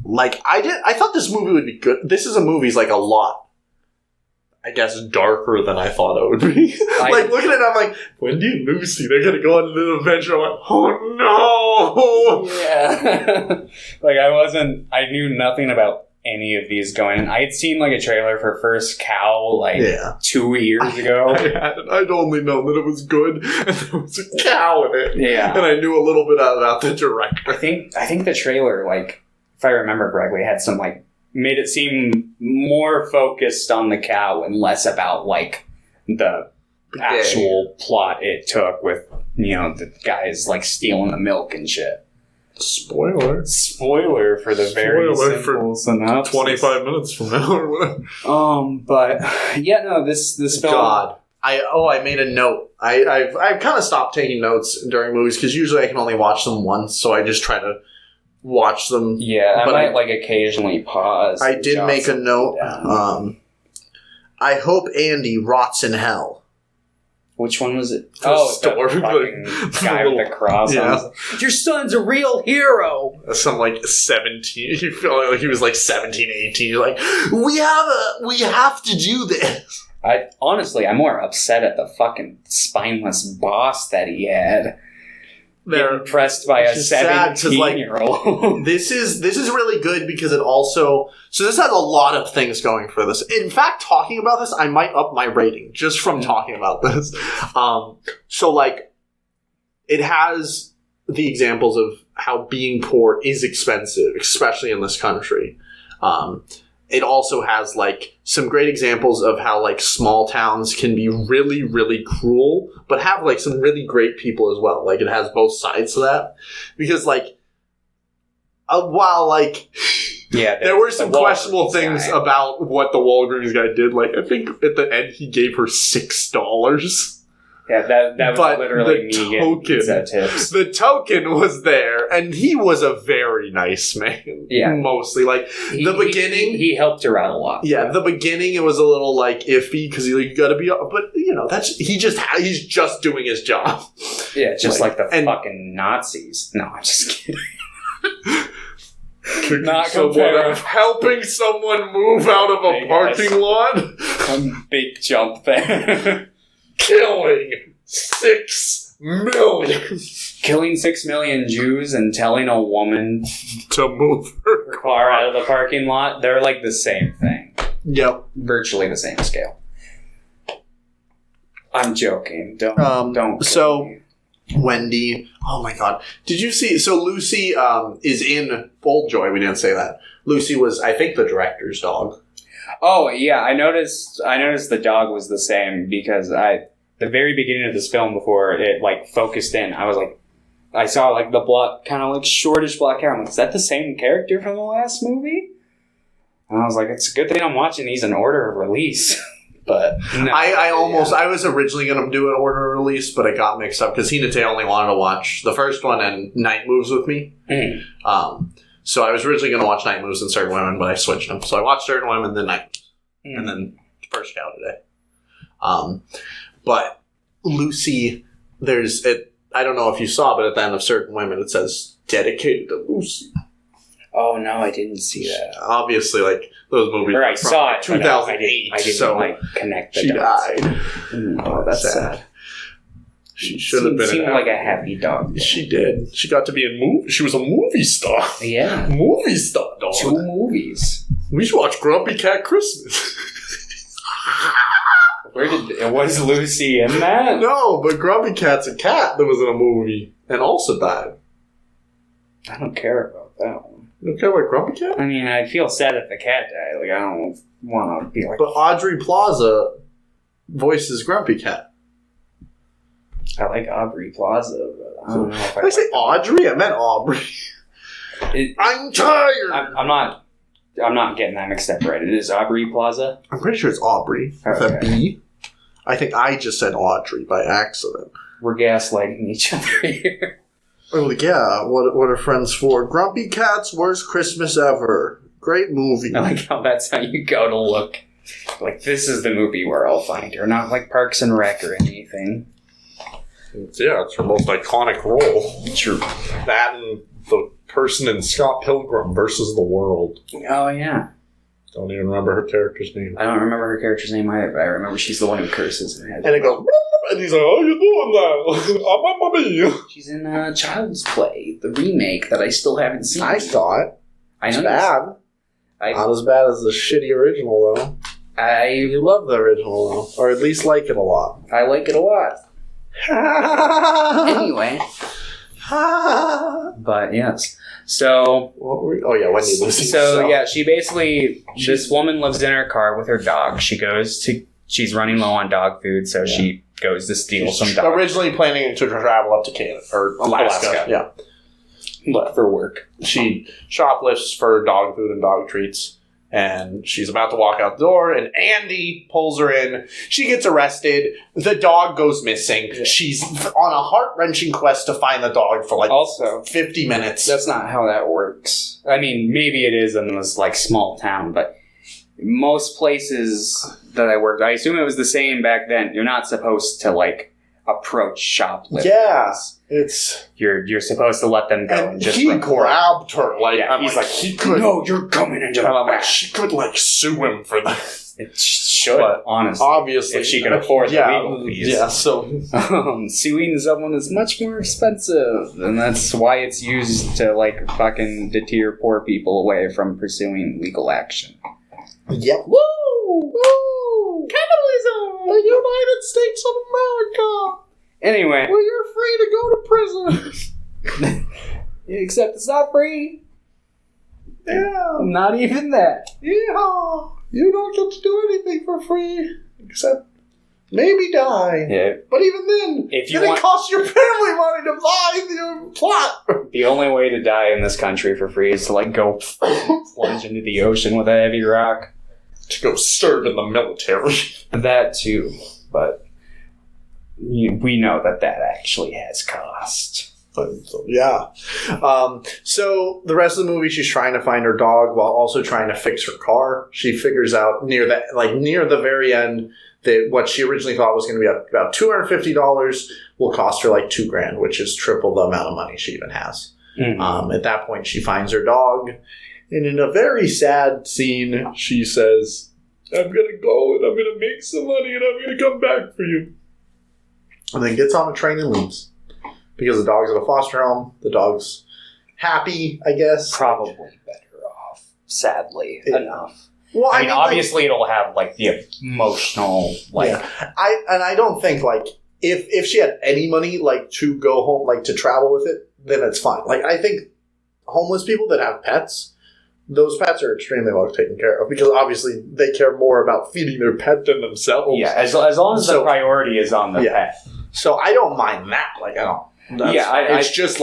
Like, I thought this movie would be good. This is a movie's like a lot, I guess, darker than I thought it would be. Like, looking at it, I'm like, Wendy and Lucy, they're going to go on an adventure. I'm like, oh no! Yeah. Like, I knew nothing about any of these going in. I had seen like a trailer for First Cow 2 years ago. I'd only known that it was good and there was a cow in it. Yeah. And I knew a little bit about the director. I think the trailer, like, if I remember correctly, had some like made it seem more focused on the cow and less about like the actual plot it took with, you know, the guys like stealing the milk and shit. Spoiler for the very simple synopsis. 25 minutes from now or whatever. But yeah, no, this film. God. I made a note. I've kind of stopped taking notes during movies because usually I can only watch them once, so I just try to watch them. Yeah, I might like occasionally pause. I did make a note. I hope Andy rots in hell. Which one was it? The store. The fucking guy with the cross on his... Your son's a real hero! Some like 17. You feel like he was like 17, 18. You're like, we have to do this. I'm more upset at the fucking spineless boss that he had. They're impressed by a 17-year-old. This is really good because it also... So this has a lot of things going for this. In fact, talking about this, I might up my rating just from talking about this. So, like, it has the examples of how being poor is expensive, especially in this country. It also has, like, some great examples of how, like, small towns can be really, really cruel, but have, like, some really great people as well. Like, it has both sides to that. Because, like, while, like... Yeah, there were some questionable things about what the Walgreens guy did. Like, I think at the end he gave her $6. Yeah, that was literally me getting pizza tips. The token was there, and he was a very nice man. Yeah. Mostly. Like, the beginning... He helped her out a lot. Yeah, the beginning it was a little, like, iffy, because you gotta be... But, you know, he's just doing his job. Yeah, just like the fucking Nazis. No, I'm just kidding. Not helping someone move out of a parking lot. Some big jump there. Killing 6 million. Killing 6 million Jews and telling a woman to move her car out of the parking lot. They're like the same thing. Yep. Virtually the same scale. I'm joking. Don't. So, Wendy. Oh my God. Did you see? So Lucy is in Old Joy. We didn't say that. Lucy was, I think, the director's dog. Oh yeah, I noticed the dog was the same because the very beginning of this film before it like focused in, I was like, I saw like the black kind of like shortish black hair. I'm like, is that the same character from the last movie? And I was like, it's a good thing I'm watching these in order of release. But no, I was originally going to do an order of release, but I got mixed up because Hinate only wanted to watch the first one and Night Moves with me. So I was originally going to watch Night Moves and Certain Women, but I switched them. So I watched Certain Women, then Night, and then first cow today. But Lucy, there's it. I don't know if you saw, but at the end of Certain Women, it says dedicated to Lucy. Oh no, I didn't see that. Obviously, like those movies. Or I saw it, 2008. I didn't so like connect the she dots. died. Oh, that's sad. She should have been. Seemed like a happy dog. She did. She got to be in movie. She was a movie star. Yeah, Movie star dog. 2 movies. We should watch Grumpy Cat Christmas. Was Lucy in that? No, but Grumpy Cat's a cat that was in a movie and also died. I don't care about that one. You don't care about Grumpy Cat? I mean, I feel sad if the cat died. Like, I don't want to be like... But Audrey Plaza voices Grumpy Cat. I like Aubrey Plaza, but I don't know if Did I say Audrey? I meant Aubrey. I'm tired! I'm not getting that mixed up right. It is Aubrey Plaza? I'm pretty sure it's Aubrey. With a B. I think I just said Audrey by accident. We're gaslighting each other here. Oh, yeah. What are friends for? Grumpy Cat's Worst Christmas Ever. Great movie. I like how that's how you go to look. Like, this is the movie where I'll find her. Not like Parks and Rec or anything. It's her most iconic role. True. That and the person in Scott Pilgrim versus the World. Oh, yeah. Don't even remember her character's name. I don't remember her character's name either, but I remember she's the one who curses. And it goes, and he's like, how you doing now? I'm a mummy. She's in Child's Play, the remake that I still haven't seen. I saw it. I know it's bad. Not as bad as the shitty original, though. You love the original, though. Or at least like it a lot. I like it a lot. Anyway. But yes. So... Wendy and Lucy. So, yeah, she basically... This woman lives in her car with her dog. She's running low on dog food, so she goes to steal some dog. Originally planning to travel up to Canada, or Alaska. Yeah. But for work. She shoplifts for dog food and dog treats. And she's about to walk out the door, and Andy pulls her in. She gets arrested. The dog goes missing. Yeah. She's on a heart-wrenching quest to find the dog for also 50 minutes. That's not how that works. I mean, maybe it is in this small town, but most places that I worked, I assume it was the same back then. You're not supposed to approach shoplifters. Yeah, it's you're supposed to let them go. And just he grabbed her. He could. No, you're coming into the back. She could sue him for that. It should, honestly. Obviously, if she can afford the legal fees. Yeah, so suing someone is much more expensive, and that's why it's used to fucking deter poor people away from pursuing legal action. Yep. Woo! Woo! Capitalism! The United States of America! Anyway. Well, you're free to go to prison. Except it's not free. Yeah. Not even that. Yeah. You don't get to do anything for free. Except maybe die. Yeah. But even then, it costs your family money to buy the plot. The only way to die in this country for free is to go plunge into the ocean with a heavy rock. To go serve in the military. That too, but we know that actually has cost. Yeah. So the rest of the movie, she's trying to find her dog while also trying to fix her car. She figures out near the very end that what she originally thought was going to be about $250 will cost her $2,000, which is triple the amount of money she even has. Mm-hmm. At that point, she finds her dog. And in a very sad scene, she says, I'm going to go and I'm going to make some money and I'm going to come back for you. And then gets on a train and leaves. Because the dog's at a foster home. The dog's happy, I guess. Probably better off, sadly, enough. Well, I mean obviously it'll have the emotional, Yeah. I don't think, if she had any money, to go home, to travel with it, then it's fine. I think homeless people that have pets, those pets are extremely well taken care of because obviously they care more about feeding their pet than themselves. Yeah, as long as the priority is on the pet. So I don't mind that. I don't. It's just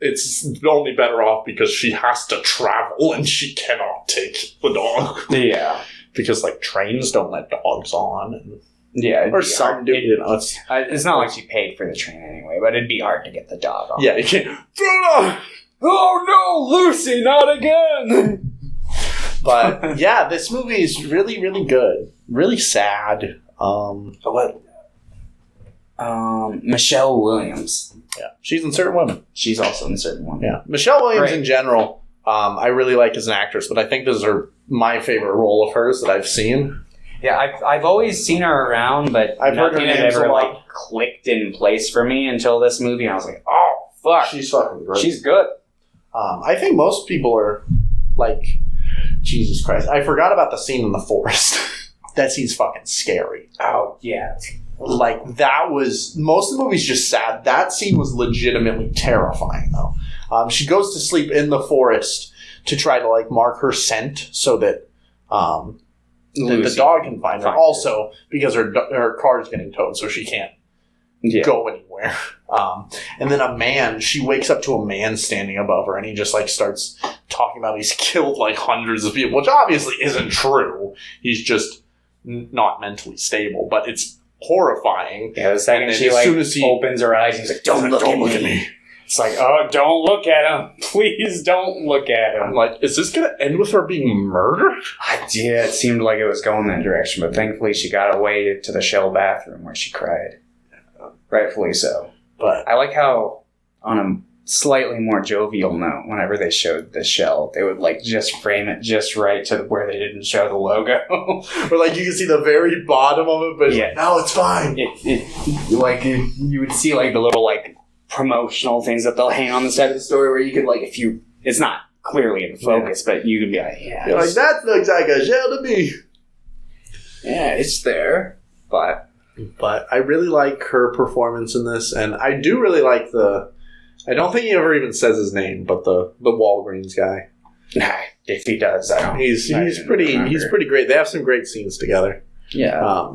it's only better off because she has to travel and she cannot take the dog. Yeah, because trains don't let dogs on. And, yeah, or some do. It's not like she paid for the train anyway, but it'd be hard to get the dog on. Yeah, you can't. Oh no, Lucy, not again! But yeah, this movie is really, really good. Really sad. What? Michelle Williams. Yeah, she's in Certain Women. She's also in Certain Women. Yeah, Michelle Williams Right. in general, I really like as an actress, but I think this is my favorite role of hers that I've seen. Yeah, I've always seen her around, but I've heard her nothing had names ever a lot. clicked in place for me until this movie. And I was like, oh fuck, She's fucking great. she's good. I think most people are like, Jesus Christ, I forgot about the scene in the forest. That scene's fucking scary. Oh yeah, Like, that was... Most of the movie's just sad. That scene was legitimately terrifying, though. She goes to sleep in the forest to try to, like, mark her scent so that the dog can find her. Also, because her car is getting towed, so she can't go anywhere. And then she wakes up to a man standing above her, and he just, like, starts talking about he's killed, like, hundreds of people, which obviously isn't true. He's just not mentally stable, but it's horrifying. Yeah, the second she opens her eyes, he's like, don't look at me. It's like, oh, don't look at him. Please don't look at him. I'm like, is this going to end with her being murdered? Yeah, it seemed like it was going that direction, but thankfully she got away to the shell bathroom where she cried. Rightfully so. But I like how, on a slightly more jovial note, whenever they showed the shell, they would like just frame it just right to where they didn't show the logo. or like you can see the very bottom of it, but Yeah. no, it's fine. You would see like the little like promotional things that they'll hang on the side of the story where you could like, it's not clearly in focus, but you could be like, You're like, that looks like a shell to me. yeah, it's there. But I really like her performance in this, and I do really like I don't think he ever even says his name, but the Walgreens guy. if he does, I don't. He's pretty great. They have some great scenes together. Yeah.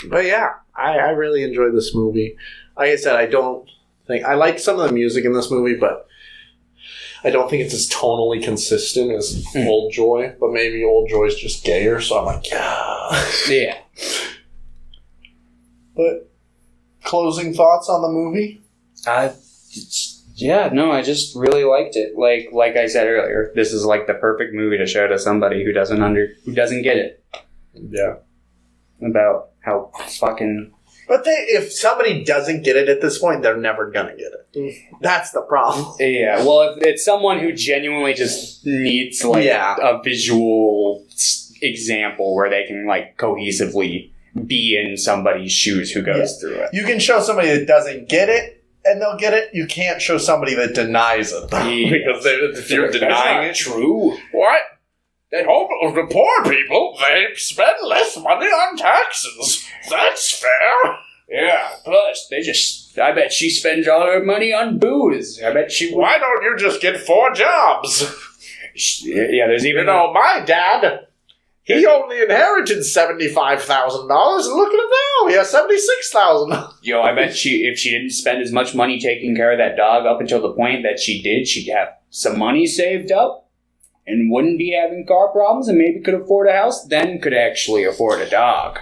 But yeah, I really enjoyed this movie. Like I said, I like some of the music in this movie, but I don't think it's as tonally consistent as Old Joy. But maybe Old Joy's just gayer, so I'm like, Yeah. But closing thoughts on the movie? I just really liked it. Like I said earlier, this is like the perfect movie to show to somebody who doesn't get it. Yeah. About how fucking. But if somebody doesn't get it at this point, they're never gonna get it. That's the problem. Yeah, well, if it's someone who genuinely just needs a visual example where they can like cohesively be in somebody's shoes who goes through it. You can show somebody that doesn't get it, and they'll get it. You can't show somebody that denies it, though, because if you're denying it, true. What? The poor people, they spend less money on taxes. That's fair. Yeah, plus I bet she spends all her money on booze. I bet she. Why don't you just get 4 jobs? Yeah, there's even. My dad, he only inherited $75,000, and look at him now. He has $76,000. Yo, I bet if she didn't spend as much money taking care of that dog up until the point that she did, she'd have some money saved up and wouldn't be having car problems and maybe could afford a house, then could actually afford a dog.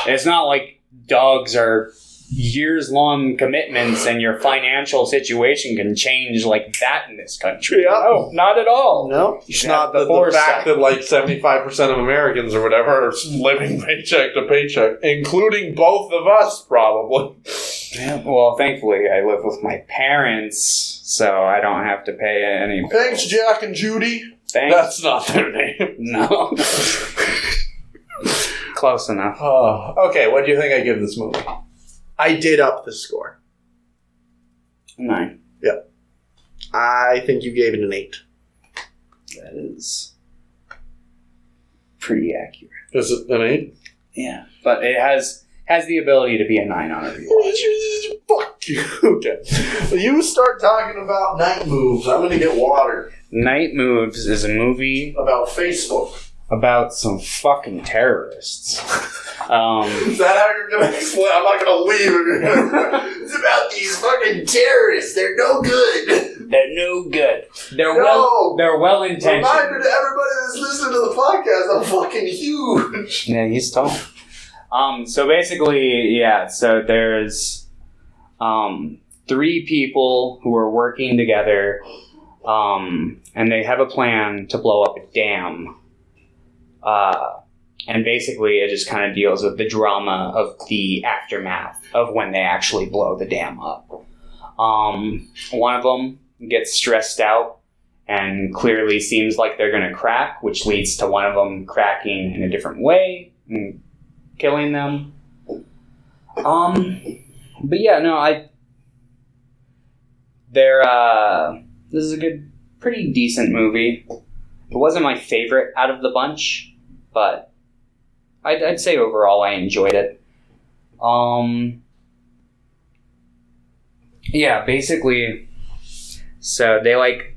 It's not like dogs are years-long commitments and your financial situation can change like that in this country. Yeah. No, not at all. No, it's not the fact that like 75% of Americans or whatever are living paycheck to paycheck, including both of us, probably. Yeah, well, thankfully, I live with my parents, so I don't have to pay any. Thanks, Jack and Judy. Thanks. That's not their name. No. Close enough. Okay, what do you think I give this movie? I did up the score. 9. Yep. I think you gave it an 8. That is pretty accurate. Is it an 8? Yeah, but it has the ability to be a 9 on a rewatch. Fuck you. Okay. Well, you start talking about Night Moves. I'm going to get water. Night Moves is a movie About Facebook. about some fucking terrorists. Is that how you're going to explain? I'm not going to leave if you're going to. It's about these fucking terrorists. They're no good. They're no good. They're No. well intentioned. Reminder to everybody that's listening to the podcast, I'm fucking huge. Yeah, he's tall. So basically, yeah, so there's 3 people who are working together, and they have a plan to blow up a dam. And basically it just kind of deals with the drama of the aftermath of when they actually blow the dam up. One of them gets stressed out and clearly seems like they're going to crack, which leads to one of them cracking in a different way and killing them. But yeah, no, this is a good, pretty decent movie. It wasn't my favorite out of the bunch, but I'd say overall I enjoyed it. Yeah, basically, so they like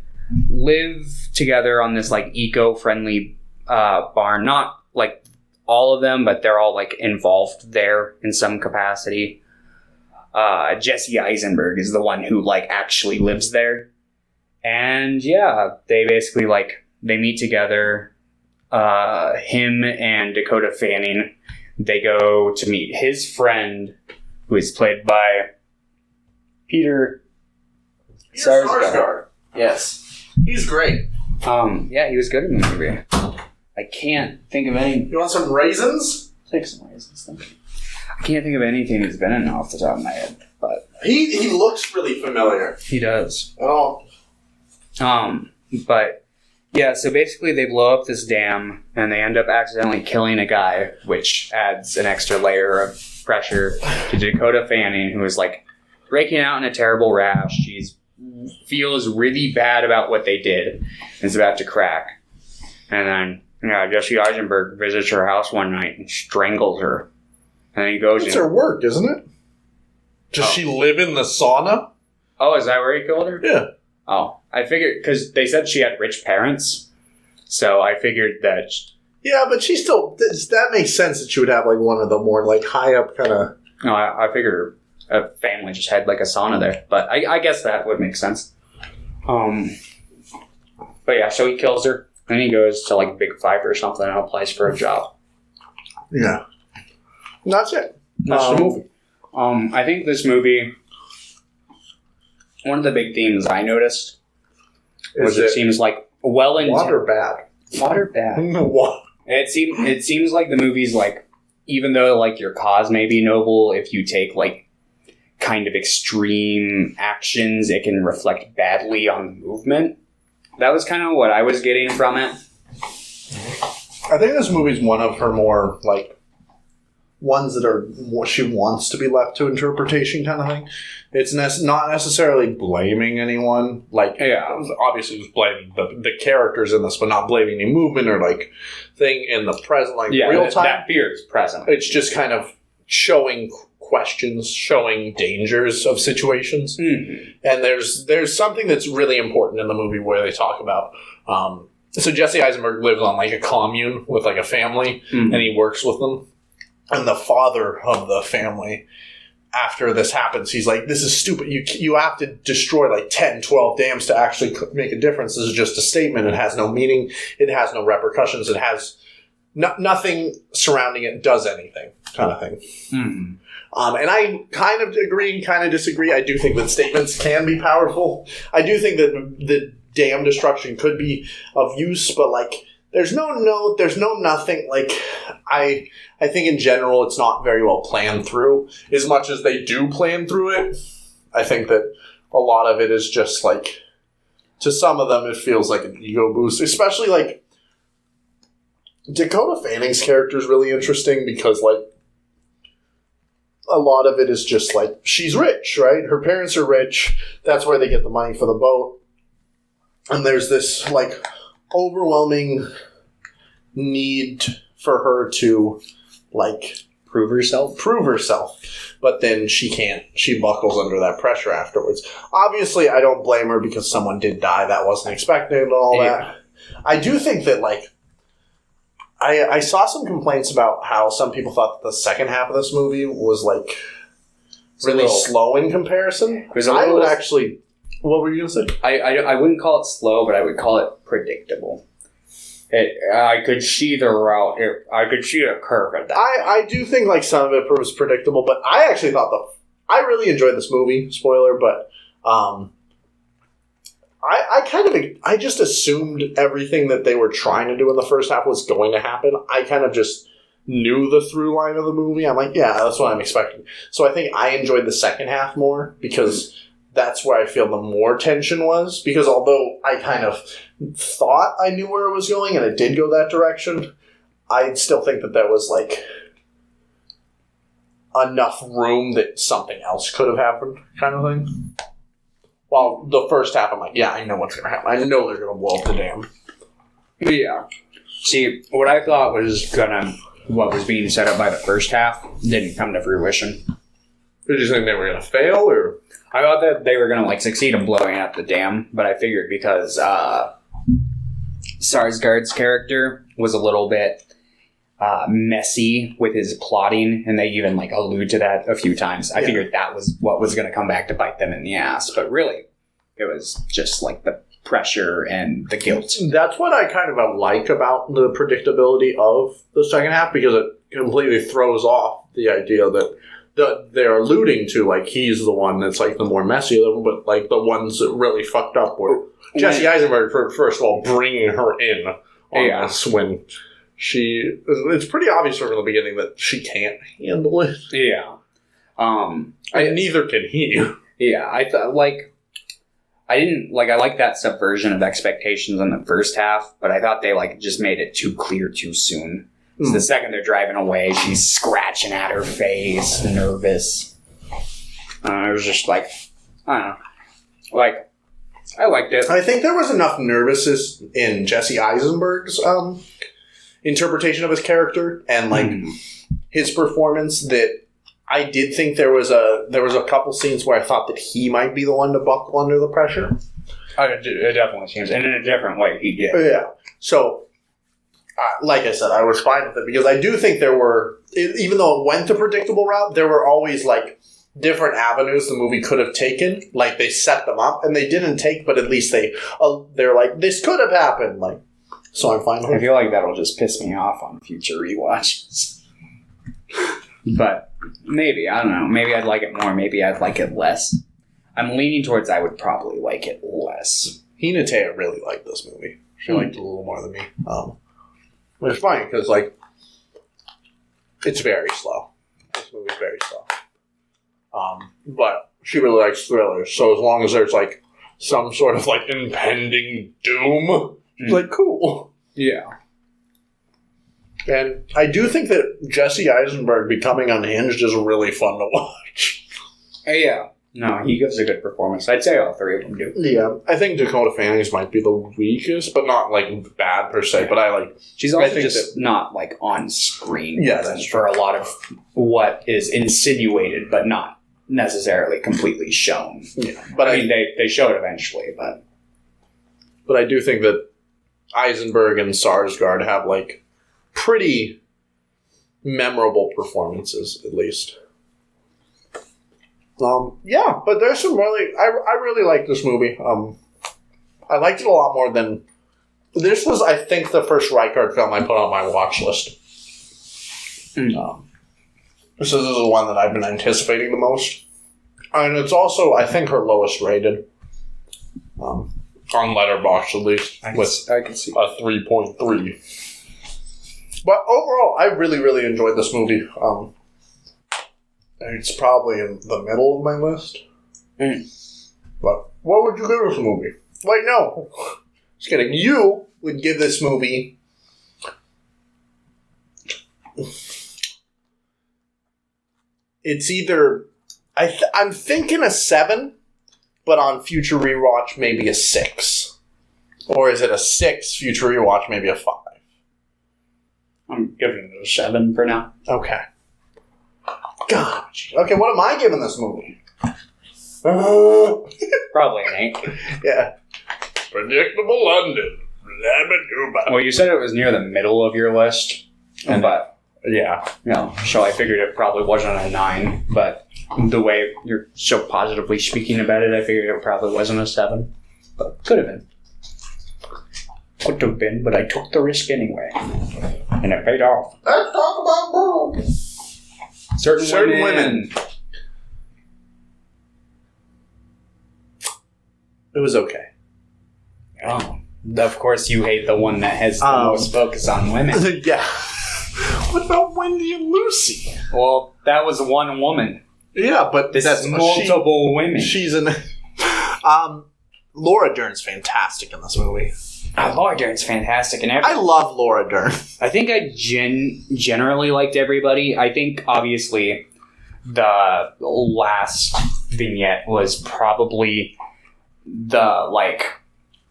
live together on this like eco-friendly barn. Not like all of them, but they're all like involved there in some capacity. Jesse Eisenberg is the one who like actually lives there. And yeah, they basically like, they meet together. Him and Dakota Fanning, they go to meet his friend, who is played by Peter Sarsgaard. Yes. He's great. Yeah, he was good in the movie. I can't think of any... You want some raisins? Take some raisins. I can't think of anything he's been in off the top of my head, but... He looks really familiar. He does. Oh. But... yeah, so basically they blow up this dam, and they end up accidentally killing a guy, which adds an extra layer of pressure to Dakota Fanning, who is, like, breaking out in a terrible rash. She feels really bad about what they did, and is about to crack. And then, yeah, Jesse Eisenberg visits her house one night and strangles her. And then he goes It's her work, isn't it? Does she live in the sauna? Oh, is that where he killed her? Yeah. Oh, I figured, because they said she had rich parents, so I figured that... yeah, but she still... that makes sense that she would have, like, one of the more, like, high-up kind of... No, I figured a family just had, like, a sauna there, but I guess that would make sense. But yeah, so he kills her, then he goes to, like, Big Five or something and applies for a job. Yeah. And that's it. That's the movie. I think this movie... one of the big themes I noticed was it seems like well into water bad. Water bad. What? It seems like the movie's like, even though like your cause may be noble, if you take like kind of extreme actions, it can reflect badly on the movement. That was kind of what I was getting from it. I think this movie's one of her more like ones that are what she wants to be left to interpretation kind of thing. It's not necessarily blaming anyone. Like, yeah, obviously just blaming the characters in this, but not blaming the movement or like thing in the present, like real time. That fear is present. It's just kind of showing questions, showing dangers of situations. Mm-hmm. And there's something that's really important in the movie where they talk about. So Jesse Eisenberg lives on like a commune with like a family, and he works with them. And the father of the family, after this happens, he's like, this is stupid. You have to destroy like 10, 12 dams to actually make a difference. This is just a statement. It has no meaning. It has no repercussions. It has nothing surrounding it does anything kind of thing. Mm-hmm. And I kind of agree and kind of disagree. I do think that statements can be powerful. I do think that the dam destruction could be of use, but like, there's no note, there's no nothing. Like, I think in general it's not very well planned through. As much as they do plan through it, I think that a lot of it is just like, to some of them it feels like an ego boost. Especially like, Dakota Fanning's character is really interesting because like, a lot of it is just like, she's rich, right? Her parents are rich. That's where they get the money for the boat. And there's this like overwhelming need for her to like prove herself, but then she can't. She buckles under that pressure afterwards. Obviously I don't blame her because someone did die that wasn't expected and all that. I do think that like I saw some complaints about how some people thought that the second half of this movie was like really slow in comparison. I would actually... What were you going to say? I wouldn't call it slow, but I would call it predictable. I could see the route. I could see a curve at that. I do think like some of it was predictable, but I actually thought I really enjoyed this movie. Spoiler, but I just assumed everything that they were trying to do in the first half was going to happen. I kind of just knew the through line of the movie. I'm like, yeah, that's what I'm expecting. So I think I enjoyed the second half more because that's where I feel the more tension was. Because although I kind of thought I knew where it was going and it did go that direction, I still think that there was like enough room that something else could have happened, kind of thing. While the first half, I'm like, yeah, I know what's going to happen. I know they're going to blow up the dam. Yeah. See, what I thought was what was being set up by the first half didn't come to fruition. Did you think they were going to fail, or? I thought that they were going to like succeed in blowing up the dam, but I figured because Sarsgaard's character was a little bit messy with his plotting, and they even like allude to that a few times. I figured that was what was going to come back to bite them in the ass, but really, it was just like the pressure and the guilt. That's what I kind of like about the predictability of the second half, because it completely throws off the idea that they're alluding to, like, he's the one that's like the more messy of them, but like the ones that really fucked up were Jesse Eisenberg, first of all, bringing her in on this when it's pretty obvious from the beginning that she can't handle it. Yeah. And neither can he. Yeah, I thought, like, I like that subversion of expectations in the first half, but I thought they, like, just made it too clear too soon. So the second they're driving away, she's scratching at her face, nervous. It was just like, I don't know. Like, I liked it. I think there was enough nervousness in Jesse Eisenberg's interpretation of his character and like his performance that I did think there was a couple scenes where I thought that he might be the one to buckle under the pressure. It definitely seems, and in a different way he did. Yeah. So, like I said, I was fine with it because I do think there were, even though it went the predictable route, there were always like different avenues the movie could have taken. Like they set them up and they didn't take, but at least they're like, this could have happened. Like. So I'm fine with it. I feel like that'll just piss me off on future rewatches. But maybe, I don't know. Maybe I'd like it more. Maybe I'd like it less. I'm leaning towards I would probably like it less. Hinatea really liked this movie. She liked it a little more than me. Which is funny because, like, it's very slow. This movie's very slow. But she really likes thrillers. So as long as there's, like, some sort of, like, impending doom... She's like, cool. Yeah. And I do think that Jesse Eisenberg becoming unhinged is really fun to watch. Yeah. No, he gives a good performance. I'd say all three of them do. Yeah. I think Dakota Fanning's might be the weakest, but not, like, bad per se. But I like... She's also just not, like, on screen. Yeah, that's for a lot of what is insinuated, but not necessarily completely shown. Yeah. But I mean, they show it eventually, but... But I do think that Eisenberg and Sarsgaard have, like, pretty memorable performances, at least. Yeah, but there's some really... I really like this movie. I liked it a lot more than... This was, I think, the first Reichardt film I put on my watch list. This is the one that I've been anticipating the most. And it's also, I think, her lowest rated. On Letterboxd, at least. I can see. A 3.3. But overall, I really, really enjoyed this movie. It's probably in the middle of my list. But what would you give this movie? Wait, no. Just kidding. You would give this movie... It's either... I'm thinking a 7... But on future rewatch, maybe a 6. Or is it a 6, future rewatch, maybe a 5? I'm giving it a 7 for now. Okay. Gosh. Okay, what am I giving this movie? Probably an 8. Yeah. Predictable London. Well, you said it was near the middle of your list. But, yeah. So I figured it probably wasn't a 9, but... The way you're so positively speaking about it, I figured it probably wasn't a 7. But could have been. Could have been, but I took the risk anyway. And it paid off. Let's talk about boobs. Certain women. It was okay. Oh, of course you hate the one that has the most focus on women. Yeah. What about Wendy and Lucy? Well, that was one woman. Yeah, but This is multiple women. She's in. Laura Dern's fantastic in this movie. Laura Dern's fantastic, and I love Laura Dern. I think I generally liked everybody. I think obviously the last vignette was probably the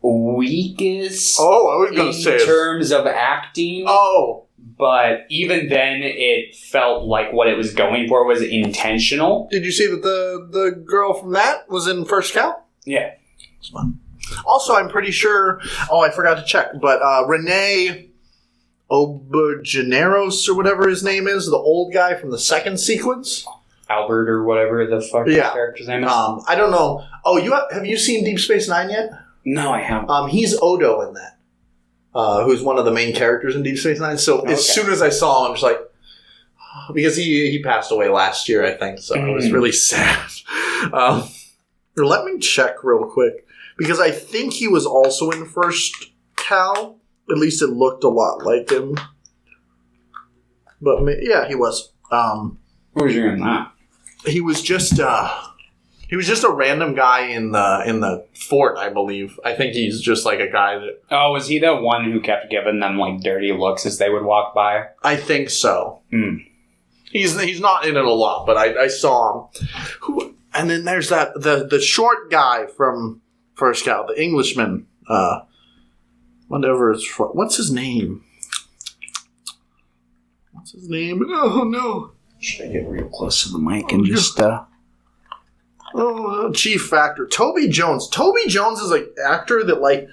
weakest. Oh, I was going to say in terms of acting. Oh, but even then, it felt like what it was going for was intentional. did you see that the girl from that was in First Cow? Yeah. It's fun. Also, I'm pretty sure. Oh, I forgot to check, but Rene Auberjonois or whatever his name is, the old guy from the second sequence. Albert or whatever the fuck his character's name is. I don't know. Oh, have you seen Deep Space Nine yet? No, I haven't. He's Odo in that. Who's one of the main characters in Deep Space Nine. So as soon as I saw him, I'm just like, because he passed away last year, I think. So it was really sad. Let me check real quick because I think he was also in First Cow. At least it looked a lot like him. But yeah, he was. Who was you in that? He was just a random guy in the fort, I believe. I think he's just like a guy that. Oh, was he the one who kept giving them dirty looks as they would walk by? I think so. He's not in it a lot, but I saw him. And then there's the short guy from First Cow, the Englishman. Whatever it's from. What's his name? Oh no! Should I get real close to the mic and just Chief Factor. Toby Jones. Toby Jones is an actor that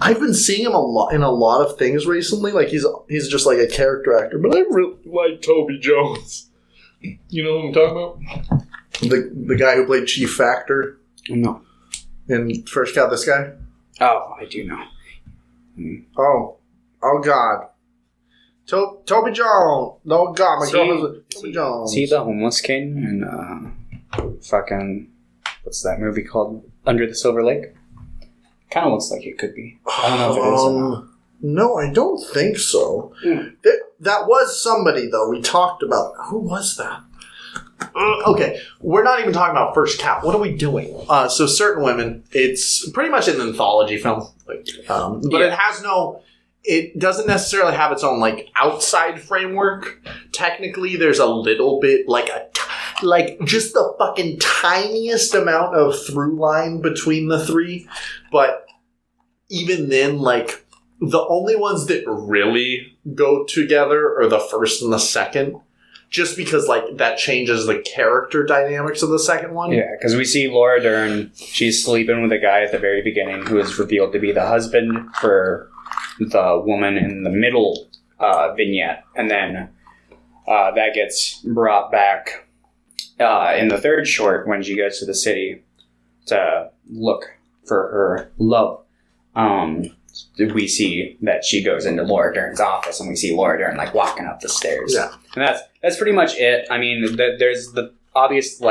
I've been seeing him in a lot of things recently. He's just like a character actor, but I really like Toby Jones. You know what I'm talking about? The guy who played Chief Factor. No. In First Cow, this guy. Oh, I do know. Oh God. Toby Jones. Oh God, my girlfriend's Toby Jones. See the homeless king and fucking what's that movie called? Under the Silver Lake. Kind of looks like it could be. I don't know if it is or not. No, I don't think so. That was somebody though. We talked about who was that? Okay, we're not even talking about First Cow. What are we doing? So Certain Women. It's pretty much an anthology film, but it has no. It doesn't necessarily have its own outside framework. Technically, there's a little bit just the fucking tiniest amount of through line between the three, but even then, the only ones that really go together are the first and the second. Just because, that changes the character dynamics of the second one. Yeah, because we see Laura Dern. She's sleeping with a guy at the very beginning who is revealed to be the husband for the woman in the middle vignette. And then that gets brought back in the third short when she goes to the city to look for her love. We see that she goes into Laura Dern's office, and we see Laura Dern walking up the stairs. Yeah, and that's pretty much it. I mean, there's the obvious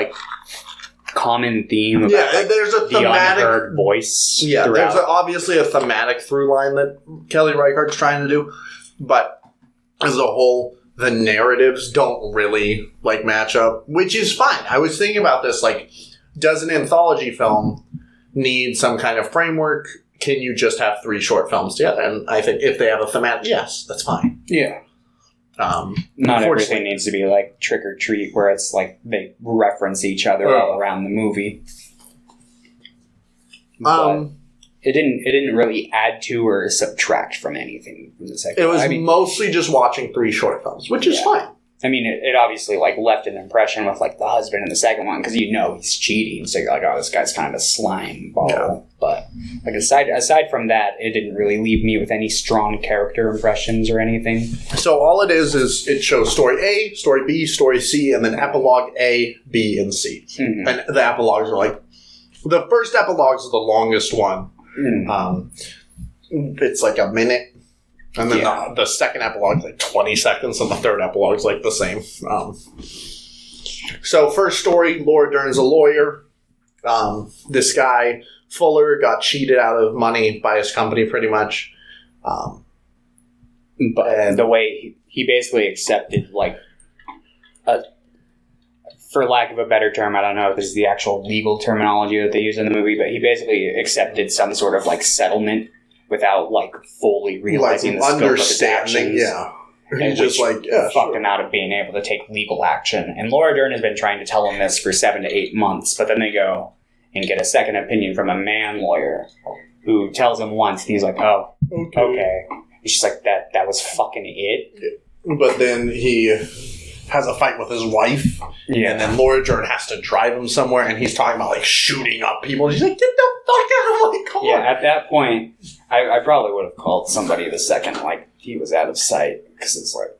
common theme. About, there's a the thematic unheard voice. Yeah, throughout. there's obviously a thematic through line that Kelly Reichardt's trying to do, but as a whole, the narratives don't really match up, which is fine. I was thinking about this. Does an anthology film need some kind of framework? Can you just have 3 short films together? And I think if they have a thematic, yes, that's fine. Yeah. Not everything needs to be Trick or Treat, where it's they reference each other all around the movie. But it didn't really add to or subtract from anything from the second. It was mostly just watching 3 short films, which is fine. I mean, it obviously left an impression with the husband in the second one because he's cheating, so you're oh, this guy's kind of a slime ball. Yeah. But aside from that, it didn't really leave me with any strong character impressions or anything. So all it is it shows story A, story B, story C, and then epilogue A, B, and C. Mm-hmm. And the epilogues are the first epilogues are the longest one. Mm. It's a minute. And then the second epilogue is 20 seconds, and the third epilogue is the same. So first story, Laura Dern's a lawyer. This guy Fuller got cheated out of money by his company pretty much. But the way he basically accepted, like, for lack of a better term, I don't know if this is the actual legal terminology that they use in the movie, but he basically accepted some sort of, like, settlement without, like, fully realizing the scope of his actions. Yeah. And just fucked him out of being able to take legal action. And Laura Dern has been trying to tell him this for 7 to 8 months, but then they go and get a second opinion from a man lawyer who tells him once, and he's like, oh, okay. And she's like, that was fucking it? But then he has a fight with his wife, and then Laura Dern has to drive him somewhere, and he's talking about, like, shooting up people, and he's like, get the fuck out of my car! Yeah, at that point, I probably would have called somebody the second, like, he was out of sight, because it's like,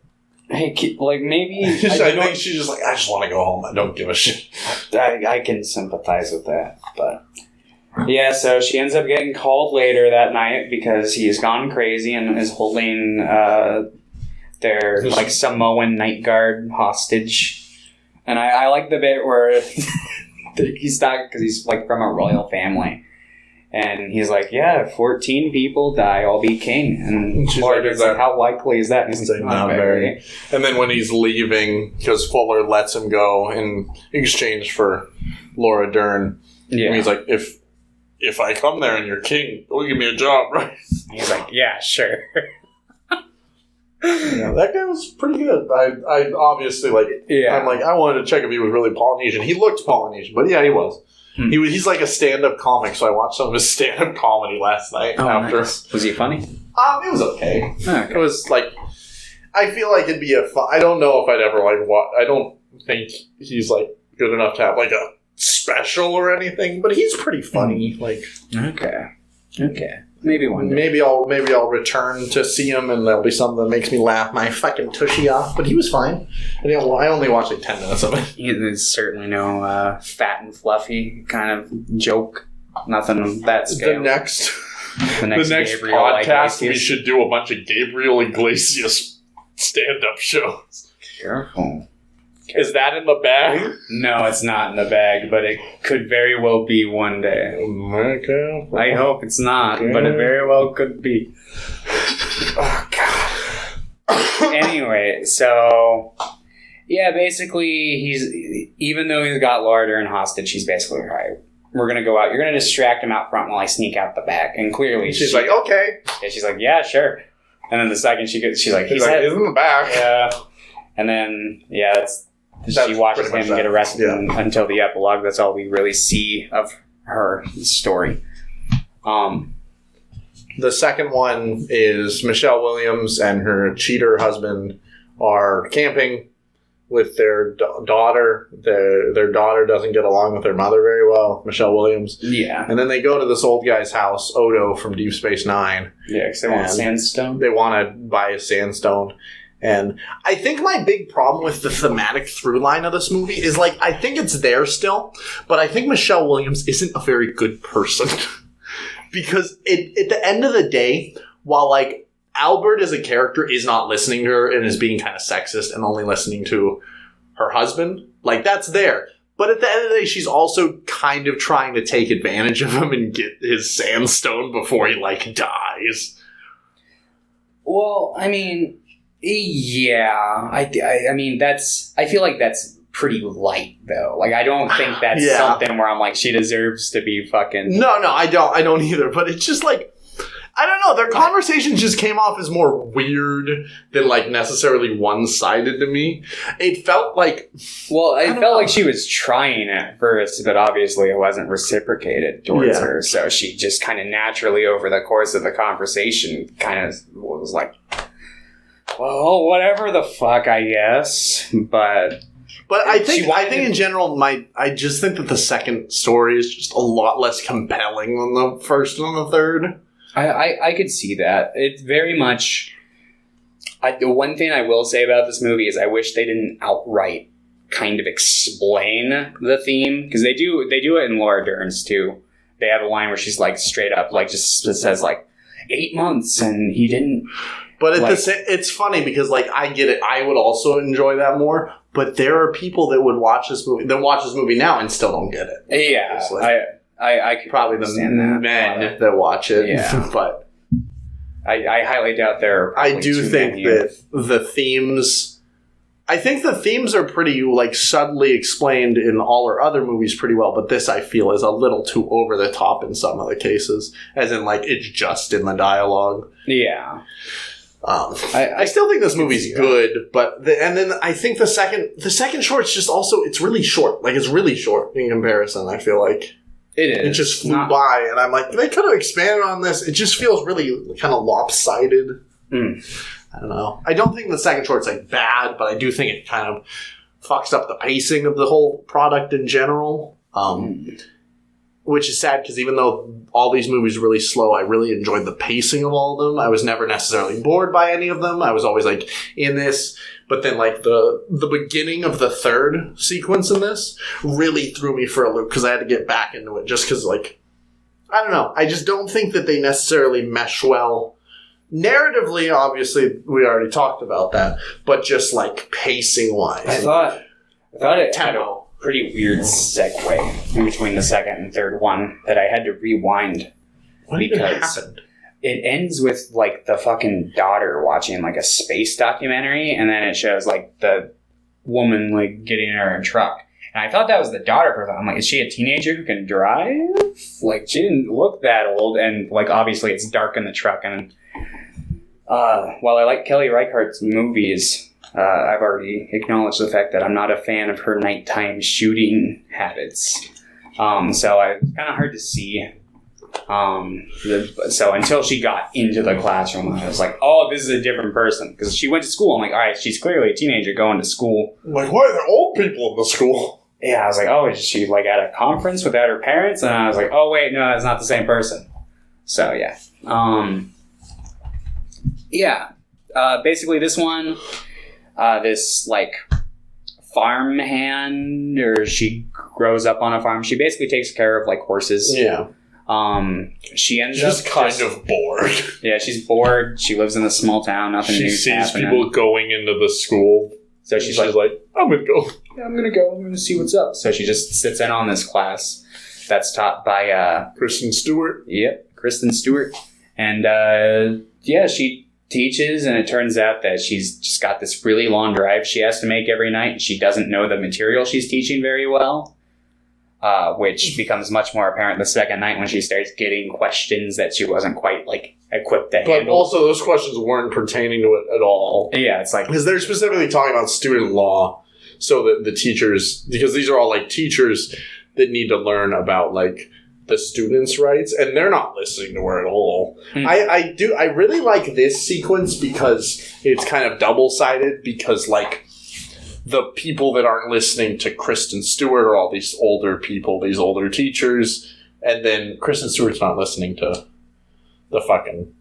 hey, like, maybe... I think she's just like, I just want to go home, I don't give a shit. I can sympathize with that, but... Yeah, so she ends up getting called later that night because he's gone crazy and is holding their, like, Samoan night guard hostage. And I like the bit where he's not, because he's, like, from a royal family. And he's like, yeah, 14 people die, I'll be king. And she's like, how likely is that? And he's like, not very. And then when he's leaving, because Fuller lets him go in exchange for Laura Dern, and he's like, if I come there and you're king, you'll give me a job, right? He's like, yeah, sure. Yeah, that guy was pretty good. I obviously, like, I'm like, I wanted to check if he was really Polynesian. He looked Polynesian, but yeah, he was. He's like a stand-up comic, so I watched some of his stand-up comedy last night after. Nice. Was he funny? It was okay. It was, like, I feel like it'd be a fun... I don't know if I'd ever, like, I don't think he's, like, good enough to have, like, a special or anything, but he's pretty funny. Like, okay, maybe one day. Maybe I'll return to see him, and there'll be something that makes me laugh my fucking tushy off. But he was fine. I only watched like 10 minutes of it. There's certainly no fat and fluffy kind of joke. Nothing of that scale. The next Gabriel podcast, Iglesias. we should do a bunch of Gabriel Iglesias stand-up shows. Careful. Is that in the bag? No, it's not in the bag, but it could very well be one day. Okay. I hope it's not, but it very well could be. Oh, God. Anyway, so... Yeah, basically, even though he's got Laura Dern hostage, he's basically, all right, we're going to go out. You're going to distract him out front while I sneak out the back. And clearly... She's like, okay. Yeah, she's like, yeah, sure. And then the second she's like, he's in the back. Yeah. And then, she watches him get arrested until the epilogue. That's all we really see of her story. The second one is Michelle Williams and her cheater husband are camping with their daughter. Their daughter doesn't get along with their mother very well, Michelle Williams. Yeah. And then they go to this old guy's house, Odo from Deep Space Nine. Yeah, because they want sandstone. They want to buy a sandstone. And I think my big problem with the thematic through line of this movie is, like, I think it's there still, but I think Michelle Williams isn't a very good person. Because at the end of the day, while, like, Albert as a character is not listening to her and is being kind of sexist and only listening to her husband, like, that's there. But at the end of the day, she's also kind of trying to take advantage of him and get his sandstone before he, like, dies. Well, I mean... Yeah, I mean, I feel like that's pretty light, though. Like, I don't think that's something where I'm like, she deserves to be fucking... No, I don't either, but it's just like, I don't know, their conversation just came off as more weird than, like, necessarily one-sided to me. It felt like... Well, it felt like she was trying at first, but obviously it wasn't reciprocated towards her, so she just kind of naturally, over the course of the conversation, kind of was like... Well, whatever the fuck, I guess. But I think in general, I just think that the second story is just a lot less compelling than the first and the third. I could see that. It's very much... the one thing I will say about this movie is I wish they didn't outright kind of explain the theme. Because they do it in Laura Dern's, too. They have a line where she's, like, straight up, like, just says, like, 8 months, and he didn't... But it's funny because, like, I get it. I would also enjoy that more. But there are people that would watch this movie now and still don't get it. Yeah, I could probably the men that watch it. Yeah. But I highly doubt there. I do think that the themes. I think the themes are pretty, like, subtly explained in all our other movies pretty well, but this, I feel, is a little too over the top in some of the cases. As in, like, it's just in the dialogue. Yeah. I still think this movie's good, but... and then I think the second short's just also... It's really short. Like, it's really short in comparison, I feel like. It is. It just flew by, and I'm like, they could have expanded on this. It just feels really kind of lopsided. I don't know. I don't think the second short's like bad, but I do think it kind of fucks up the pacing of the whole product in general. Which is sad because even though all these movies are really slow, I really enjoyed the pacing of all of them. I was never necessarily bored by any of them. I was always like in this, but then like the beginning of the third sequence in this really threw me for a loop because I had to get back into it just because like I don't know. I just don't think that they necessarily mesh well. Narratively, obviously, we already talked about that, but just like pacing wise, I thought it had a pretty weird segue in between the second and third one that I had to rewind because it ends with like the fucking daughter watching like a space documentary, and then it shows like the woman like getting in her truck. And I thought that was the daughter for that. I'm like, is she a teenager who can drive? Like, she didn't look that old, and like obviously it's dark in the truck. And while I like Kelly Reichardt's movies, I've already acknowledged the fact that I'm not a fan of her nighttime shooting habits. So it's kind of hard to see. So until she got into the classroom, I was like, oh, this is a different person. Because she went to school. I'm like, all right, she's clearly a teenager going to school. I'm like, why are there old people in the school? Yeah, I was like, oh, is she like at a conference without her parents? And I was like, oh, wait, no, that's not the same person. So, yeah. Basically this one, this like farm hand, or she grows up on a farm. She basically takes care of like horses. Yeah. She's just kind of bored. Yeah, she's bored. She lives in a small town. Nothing new. She sees people going into the school. So she's like, I'm going to go. Yeah, I'm going to go. I'm going to see what's up. So she just sits in on this class that's taught by Kristen Stewart. Yep, Kristen Stewart. And she teaches, and it turns out that she's just got this really long drive she has to make every night, and she doesn't know the material she's teaching very well, which becomes much more apparent the second night when she starts getting questions that she wasn't quite like equipped to handle. But also those questions weren't pertaining to it at all. Yeah, it's like... Because they're specifically talking about student law, so that the teachers... Because these are all like teachers that need to learn about like the students' rights, and they're not listening to her at all. Mm-hmm. I really like this sequence because it's kind of double-sided, because like the people that aren't listening to Kristen Stewart are all these older people, these older teachers, and then Kristen Stewart's not listening to the fucking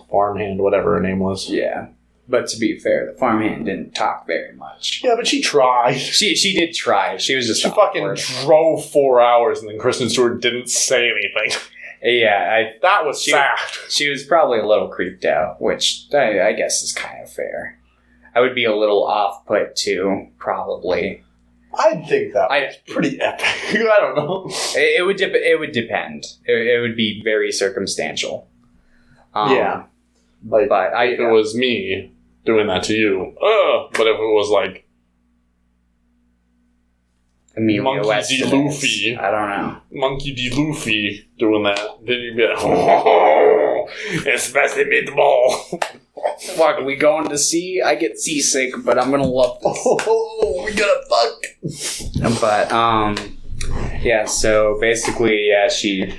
farmhand, whatever her name was. Yeah. But to be fair, the farmhand didn't talk very much. Yeah, but she tried. She did try. She was just... She fucking drove 4 hours, and then Kristen Stewart didn't say anything. Yeah, that was sad. She was probably a little creeped out, which I guess is kind of fair. I would be a little off-put, too, probably. I think that was pretty epic. I don't know. It would depend. It would be very circumstantial. Yeah. Like, but if it was me doing that to you, but if it was like Emilio Monkey D. Luffy, I don't know. Monkey D. Luffy doing that, then you'd be like, oh, especially meatball. Fuck, we going to sea? I get seasick, but I'm gonna love this. Oh, we gotta fuck. But, so basically, she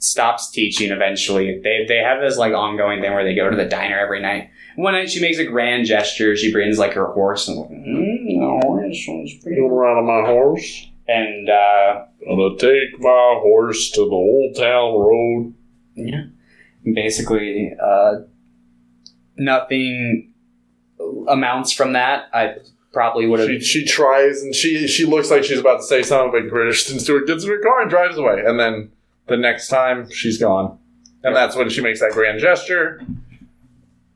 stops teaching eventually. They have this, like, ongoing thing where they go to the diner every night. One night she makes a grand gesture. She brings, like, her horse. And, like, going around on my horse. And, gonna take my horse to the Old Town Road. Yeah. Basically, nothing amounts from that. I probably would have... She tries, and she looks like she's about to say something, but Kristen Stewart gets in her car and drives away. And then the next time, she's gone. And that's when she makes that grand gesture,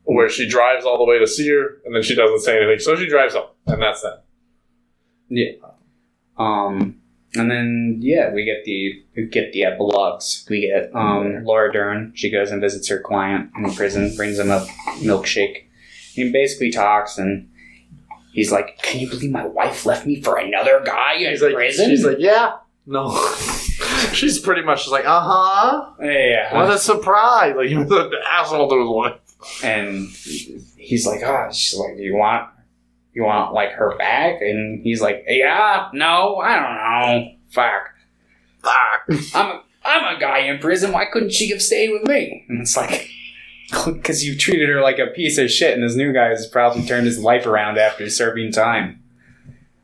where she drives all the way to see her, and then she doesn't say anything. So she drives home, and that's that. Yeah. And then we get the epilogues. We get Laura Dern. She goes and visits her client in prison, brings him a milkshake. He basically talks, and he's like, "Can you believe my wife left me for another guy in prison?" She's like, "Yeah, no." She's pretty much just like, Yeah. What a surprise! Like, he was an asshole to his wife. And he's like, she's like, "Do you want like her back?" And he's like, "Yeah, no, I don't know. Fuck. I'm a guy in prison. Why couldn't she have stayed with me?" And it's like, because you treated her like a piece of shit, and this new guy has probably turned his life around after serving time.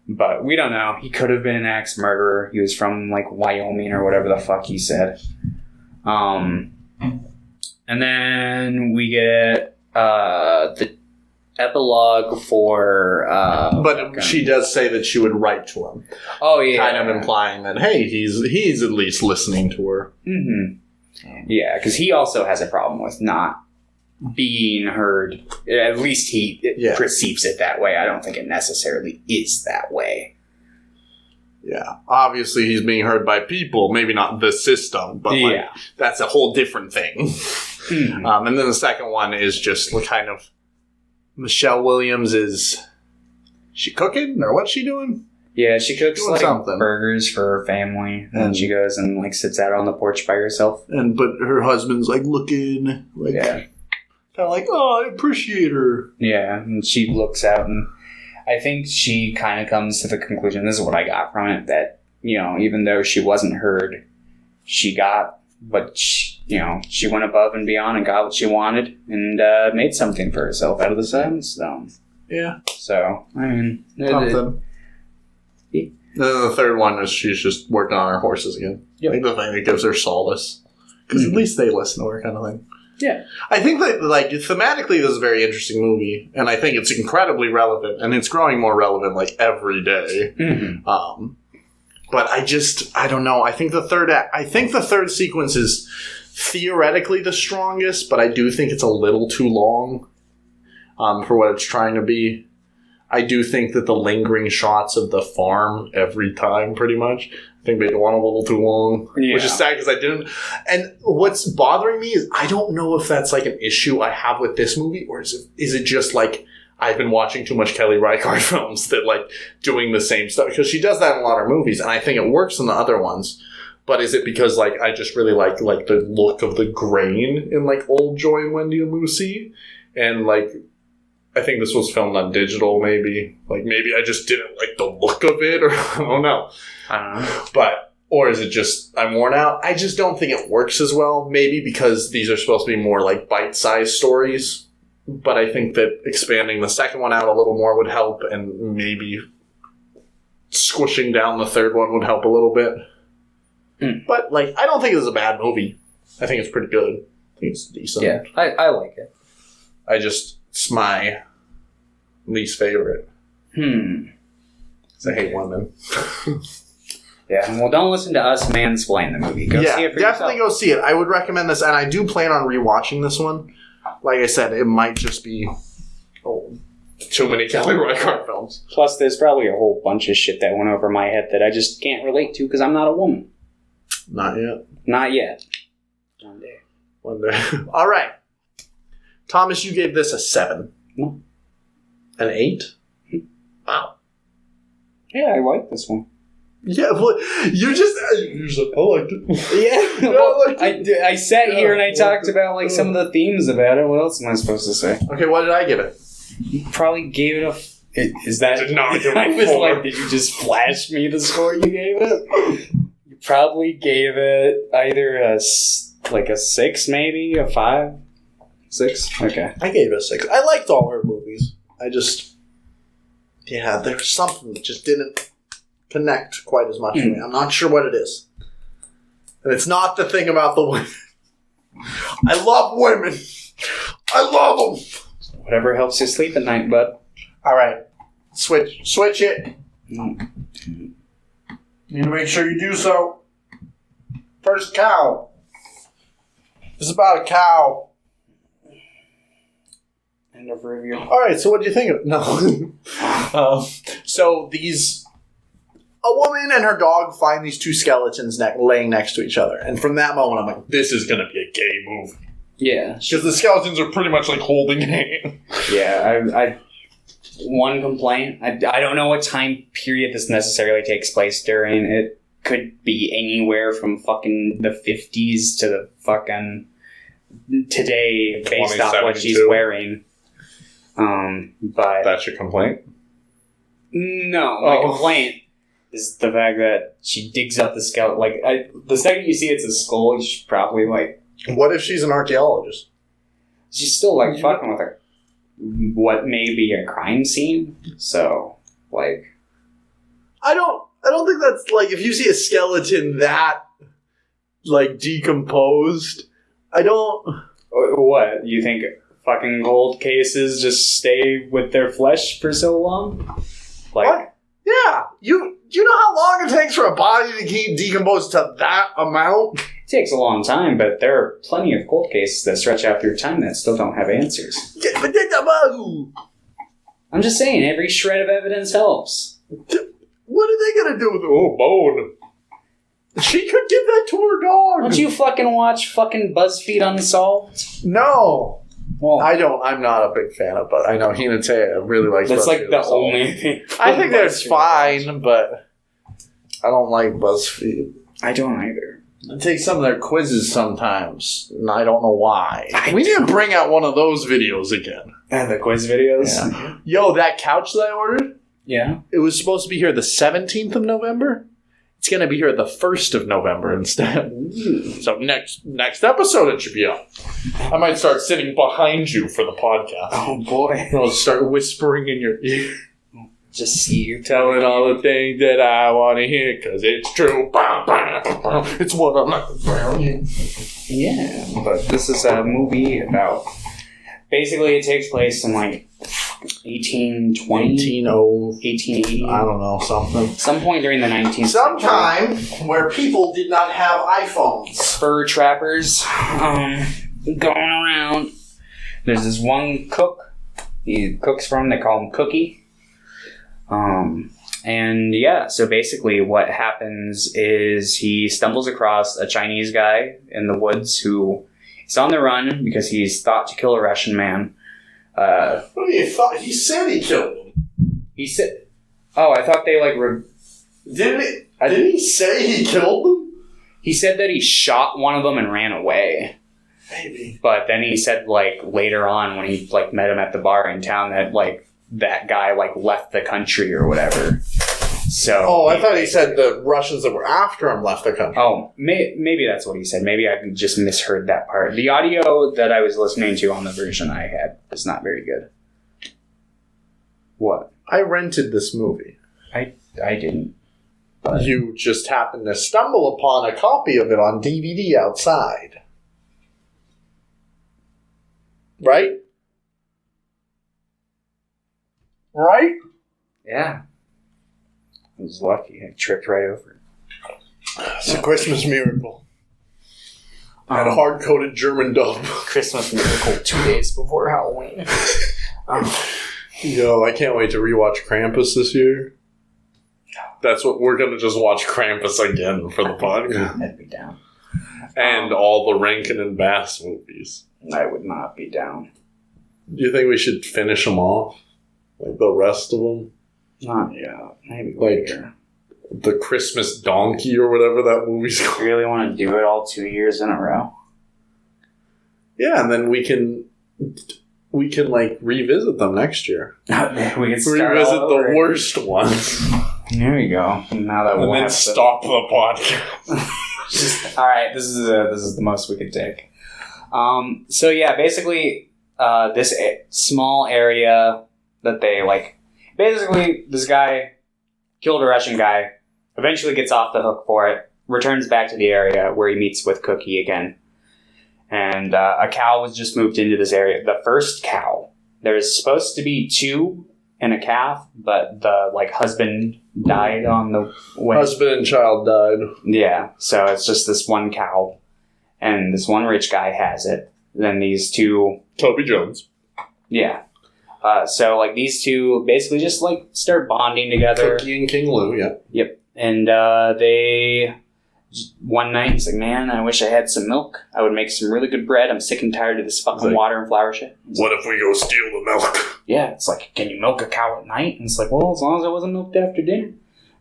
But we don't know. He could have been an axe murderer. He was from like Wyoming or whatever the fuck he said. And then we get the epilogue for. But she does say that she would write to him. Oh yeah, kind of implying that he's at least listening to her. Mm-hmm. Yeah, because he also has a problem with not being heard. At least he perceives it that way. I don't think it necessarily is that way. Yeah, obviously he's being heard by people, maybe not the system, but that's a whole different thing. Mm-hmm. And then the second one is just kind of Michelle Williams is she cooking or what's she doing? Yeah, she cooks doing like something. burgers for her family, and she goes and like sits out on the porch by herself. But her husband's like looking like kind of like, oh, I appreciate her. Yeah, and she looks out, and I think she kind of comes to the conclusion, this is what I got from it, that, even though she wasn't heard, she got what she went above and beyond and got what she wanted and made something for herself out of the silence. Yeah. So, I mean... Something. Then the third one is she's just working on her horses again. Yep. I think the thing that gives her solace. Because at least they listen to her kind of thing. Yeah. I think that, like, thematically this is a very interesting movie, and I think it's incredibly relevant, and it's growing more relevant, like, every day. Mm-hmm. But I don't know. I think the third sequence is theoretically the strongest, but I do think it's a little too long for what it's trying to be. I do think that the lingering shots of the farm every time, pretty much, I think they go on a little too long, which is sad because I didn't. And what's bothering me is I don't know if that's like an issue I have with this movie, or is it just like I've been watching too much Kelly Reichardt films that like doing the same stuff, because she does that in a lot of movies, and I think it works in the other ones. But is it because like I just really like the look of the grain in like old Joy and Wendy and Lucy, and like. I think this was filmed on digital, maybe. Like, maybe I just didn't like the look of it, or I don't know. But, or is it just I'm worn out? I just don't think it works as well. Maybe because these are supposed to be more like bite-sized stories. But I think that expanding the second one out a little more would help, and maybe squishing down the third one would help a little bit. Mm. But, like, I don't think it's a bad movie. I think it's pretty good. I think it's decent. Yeah, I like it. It's my least favorite. Because I hate women. Yeah, well, don't listen to us mansplain the movie. Go see it for definitely yourself. go see it. I would recommend this, and I do plan on rewatching this one. Like I said, it might just be too many Kelly Reichardt films. Plus, there's probably a whole bunch of shit that went over my head that I just can't relate to because I'm not a woman. Not yet. Not yet. One day. All right. Thomas, you gave this a 7. No. An 8? Wow. Yeah, I like this one. Yeah, well, you just said, I liked it. Yeah, well, I sat here and I talked about like some of the themes about it. What else am I supposed to say? Okay, what did I give it? You probably gave it a... Is that... Did not give it I was 4. like, did you just flash me the score you gave it? You probably gave it either a 6, maybe, a 5? 6? Okay. I gave it a 6. I liked all her movies. I just... Yeah, there's something that just didn't connect quite as much for me. I'm not sure what it is. And it's not the thing about the women. I love women. I love them. Whatever helps you sleep at night, bud. All right. Switch it. Need to make sure you do so. First cow. This is about a cow. End of review. All right, so what do you think of it? No. So these a woman and her dog find these two skeletons laying next to each other. And from that moment, I'm like, this is going to be a gay movie. Yeah. Because the skeletons are pretty much like holding hands. Yeah, I one complaint. I don't know what time period this necessarily takes place during. It could be anywhere from fucking the 50s to the fucking today based on what she's wearing. But that's your complaint? No, my complaint is the fact that she digs up the skeleton. Like, the second you see it's a skull, you should probably, like... What if she's an archaeologist? She's still, like, fucking with her. What may be a crime scene. So, like... I don't think that's, like, if you see a skeleton that, like, decomposed, I don't... What? You think fucking cold cases just stay with their flesh for so long? Like... What? Yeah. You know how long it takes for a body to keep decomposed to that amount? It takes a long time, but there are plenty of cold cases that stretch out through time that still don't have answers. I'm just saying, every shred of evidence helps. What are they going to do with it? Oh, bone. She could give that to her dog. Don't you fucking watch fucking BuzzFeed Unsolved? No. Well, I'm not a big fan of, but I know Hinata really likes that's BuzzFeed like the Unsolved. only thing. I think that's fine, but I don't like BuzzFeed. I don't either. I take some of their quizzes sometimes, and I don't know why. We need to bring out one of those videos again. And the quiz videos? Yeah. Yo, that couch that I ordered? Yeah. It was supposed to be here the 17th of November. It's going to be here the 1st of November instead. So next episode it should be up. I might start sitting behind you for the podcast. Oh, boy. I'll start whispering in your ear. Just see you telling all the things that I want to hear because it's true. It's what I'm like around you. Yeah, but this is a movie about... Basically, it takes place in, like, 1820? 1880? I don't know, something. Some point during the 19th Sometime where people did not have iPhones. Fur trappers going around. There's this one cook. He cooks for him. They call him Cookie. And yeah, so basically what happens is he stumbles across a Chinese guy in the woods who is on the run because he's thought to kill a Russian man. What do you thought? He said he killed him. He said... Oh, I thought they, like... Didn't he say he killed them? He said that he shot one of them and ran away. Maybe. But then he said, like, later on when he, like, met him at the bar in town that, like, that guy, like, left the country or whatever. So... Oh, I thought he said the Russians that were after him left the country. Oh, maybe that's what he said. Maybe I just misheard that part. The audio that I was listening to on the version I had was not very good. What? I rented this movie. I didn't. But you just happened to stumble upon a copy of it on DVD outside. Right? Right? Yeah. I was lucky. I tripped right over it. It's a Christmas miracle. I had a hard-coded German dub. Christmas miracle 2 days before Halloween. Yo, I can't wait to rewatch Krampus this year. That's what we're going to just watch Krampus again for the podcast. I'd be down. And all the Rankin and Bass movies. I would not be down. Do you think we should finish them off? Like the rest of them? Not yet. Maybe like later. The Christmas Donkey or whatever that movie's called. You really want to do it all 2 years in a row? Yeah, and then we can like revisit them next year. We can start revisit the worst ones. There you go. Now that we'll and then stop the podcast. All right, this is the most we could take. So yeah, basically, this small area that they like. Basically, this guy killed a Russian guy. Eventually, gets off the hook for it. Returns back to the area where he meets with Cookie again. And a cow was just moved into this area. The first cow. There's supposed to be 2 and a calf, but the husband died on the way. Husband and child died. Yeah, so it's just this one cow, and this one rich guy has it. Then these 2... Toby Jones. Yeah. So, like, these two basically just, like, start bonding together. Cookie and King Lou, yeah. Yep. And they... One night, he's like, man, I wish I had some milk. I would make some really good bread. I'm sick and tired of this fucking water and flour shit. What if we go steal the milk? Yeah, it's like, can you milk a cow at night? And it's like, well, as long as it wasn't milked after dinner.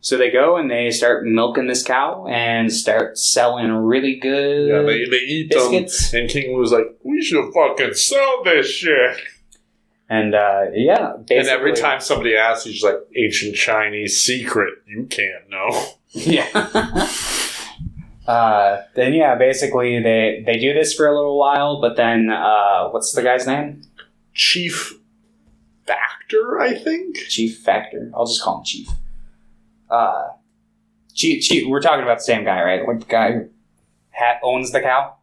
So they go and they start milking this cow and start selling really good Yeah, they eat biscuits. them. And King Lou's like, we should fucking sell this shit. And, yeah, basically. And every time somebody asks, he's like, ancient Chinese secret. You can't know. Yeah. Then, yeah, basically they do this for a little while, but then, what's the guy's name? Chief Factor, I think? Chief Factor. I'll just call him Chief. Chief, we're talking about the same guy, right? Like the guy who owns the cow?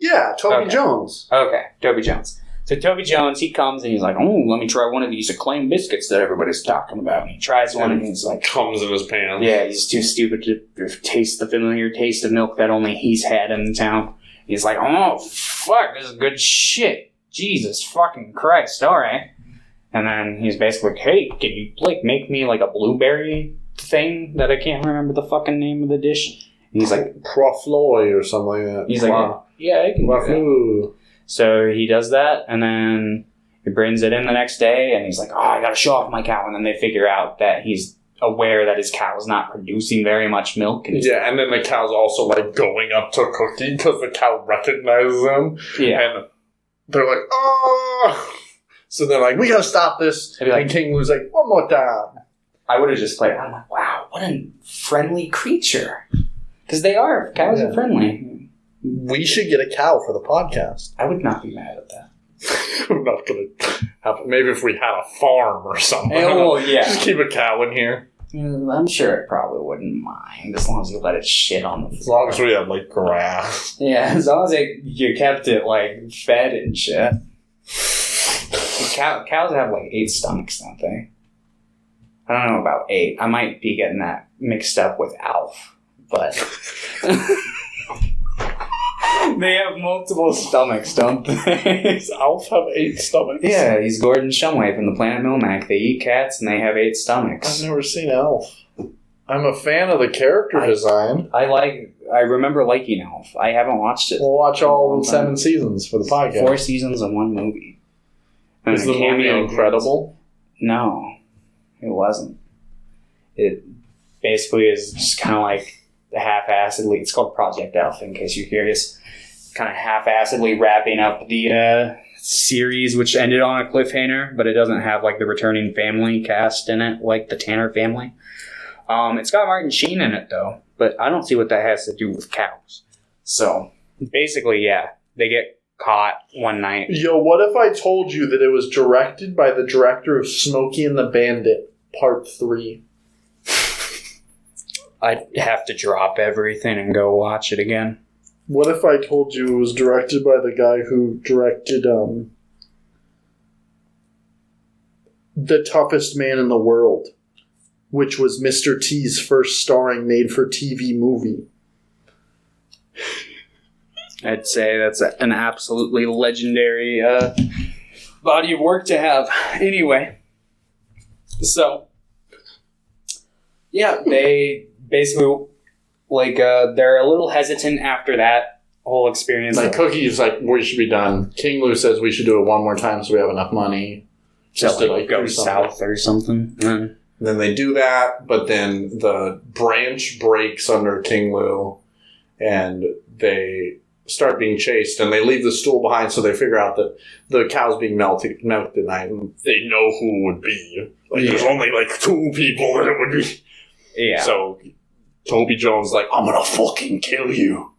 Yeah, Toby Okay. Jones. Okay, Toby Jones. So Toby Jones, he comes and he's like, oh, let me try one of these acclaimed biscuits that everybody's talking about. And he tries one and he's like, Comes in his pants. yeah, he's too stupid to taste the familiar taste of milk that only he's had in town. He's like, oh, fuck, this is good shit. Jesus fucking Christ, alright. And then he's basically like, hey, can you, like, make me, like, a blueberry thing that I can't remember the fucking name of the dish? And he's like, Profloy or something like that. he's like, yeah, I can do that. Wahoo. So he does that, and then he brings it in the next day, and he's like, oh, I gotta show off my cow. And then they figure out that he's aware that his cow is not producing very much milk. And Yeah, and then the cow's also, like, going up to Cookie because the cow recognizes him. yeah. And they're like, oh! So they're like, we gotta stop this. They'd be like- And King Lou's like, one more time. I would have just played. I'm like, wow, what a friendly creature. Because they are. Cows are friendly. We should get a cow for the podcast. I would not be mad at that. I'm not gonna have maybe if we had a farm or something. Oh, yeah. Just keep a cow in here. I'm sure it probably wouldn't mind as long as you let it shit on the floor. As long as we have, like, grass. Yeah, as long as you kept it, like, fed and shit. Cows have, like, 8 stomachs, don't they? I don't know about 8. I might be getting that mixed up with Alf, but... They have multiple stomachs, don't they? Does Alf have 8 stomachs? Yeah, he's Gordon Shumway from the Planet Milmac. They eat cats and they have 8 stomachs. I've never seen Elf. I'm a fan of the character design. I remember liking Alf. I haven't watched it. We'll watch all 7 seasons for the podcast. 4 seasons and 1 movie. And Is a the movie cameo incredible? No, it wasn't. It basically is just kind of like half-assedly. It's called Project Alpha, in case you're curious. Kind of half-assedly wrapping up the series, which ended on a cliffhanger, but it doesn't have like the returning family cast in it, like the Tanner family. It's got Martin Sheen in it though, but I don't see what that has to do with cows. So basically, yeah, they get caught one night. Yo, what if I told you that it was directed by the director of Smokey and the Bandit, Part 3? I'd have to drop everything and go watch it again. What if I told you it was directed by the guy who directed The Toughest Man in the World, which was Mr. T's first starring made-for-TV movie? I'd say that's an absolutely legendary body of work to have. Anyway, so yeah, they basically they're a little hesitant after that whole experience. Like, Cookie's like, we should be done. King Lou says we should do it one more time so we have enough money. Just to like go do something. south or something. And then they do that, but then the branch breaks under King Lou, and they start being chased, and they leave the stool behind, so they figure out that the cow's being milked at night. And They know who it would be. Like, there's only, like, 2 people that it would be. Yeah. So, Toby Jones like, I'm gonna fucking kill you.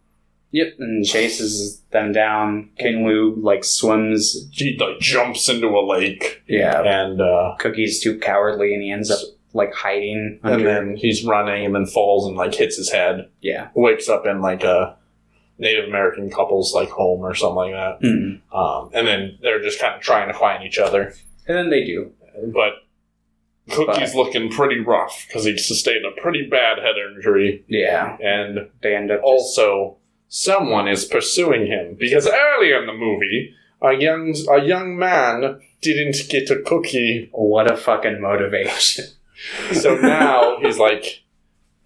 Yep, and chases them down. King Lou like swims. He, like, jumps into a lake. Yeah. And, Cookie's too cowardly, and he ends up like hiding and under. then he's running and then falls and like hits his head. Yeah. Wakes up in like a Native American couple's like home or something like that. Mm-hmm. And then they're just kind of trying to find each other. And then they do. But Cookie's looking pretty rough because he sustained a pretty bad head injury. Yeah. And They end up also, someone is pursuing him because earlier in the movie, a young man didn't get a cookie. What a fucking motivation. So now he's like,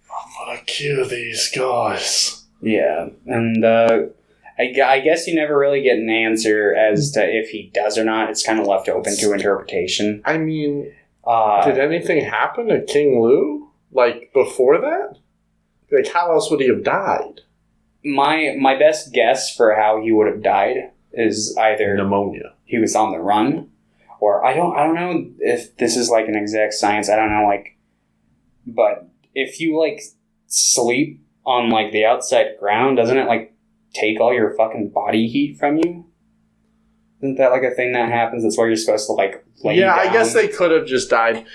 I'm gonna kill these guys. Yeah, and I guess you never really get an answer as to if he does or not. It's kind of left open to interpretation. I mean, did anything happen to King Lu? Like, before that? Like, how else would he have died? My best guess for how he would have died is either Pneumonia. he was on the run, or I don't know if this is like an exact science. I don't know, like, but if you like sleep on like the outside ground, doesn't it like take all your fucking body heat from you? Isn't that like a thing that happens? That's why you're supposed to like lay down? I guess they could have just died.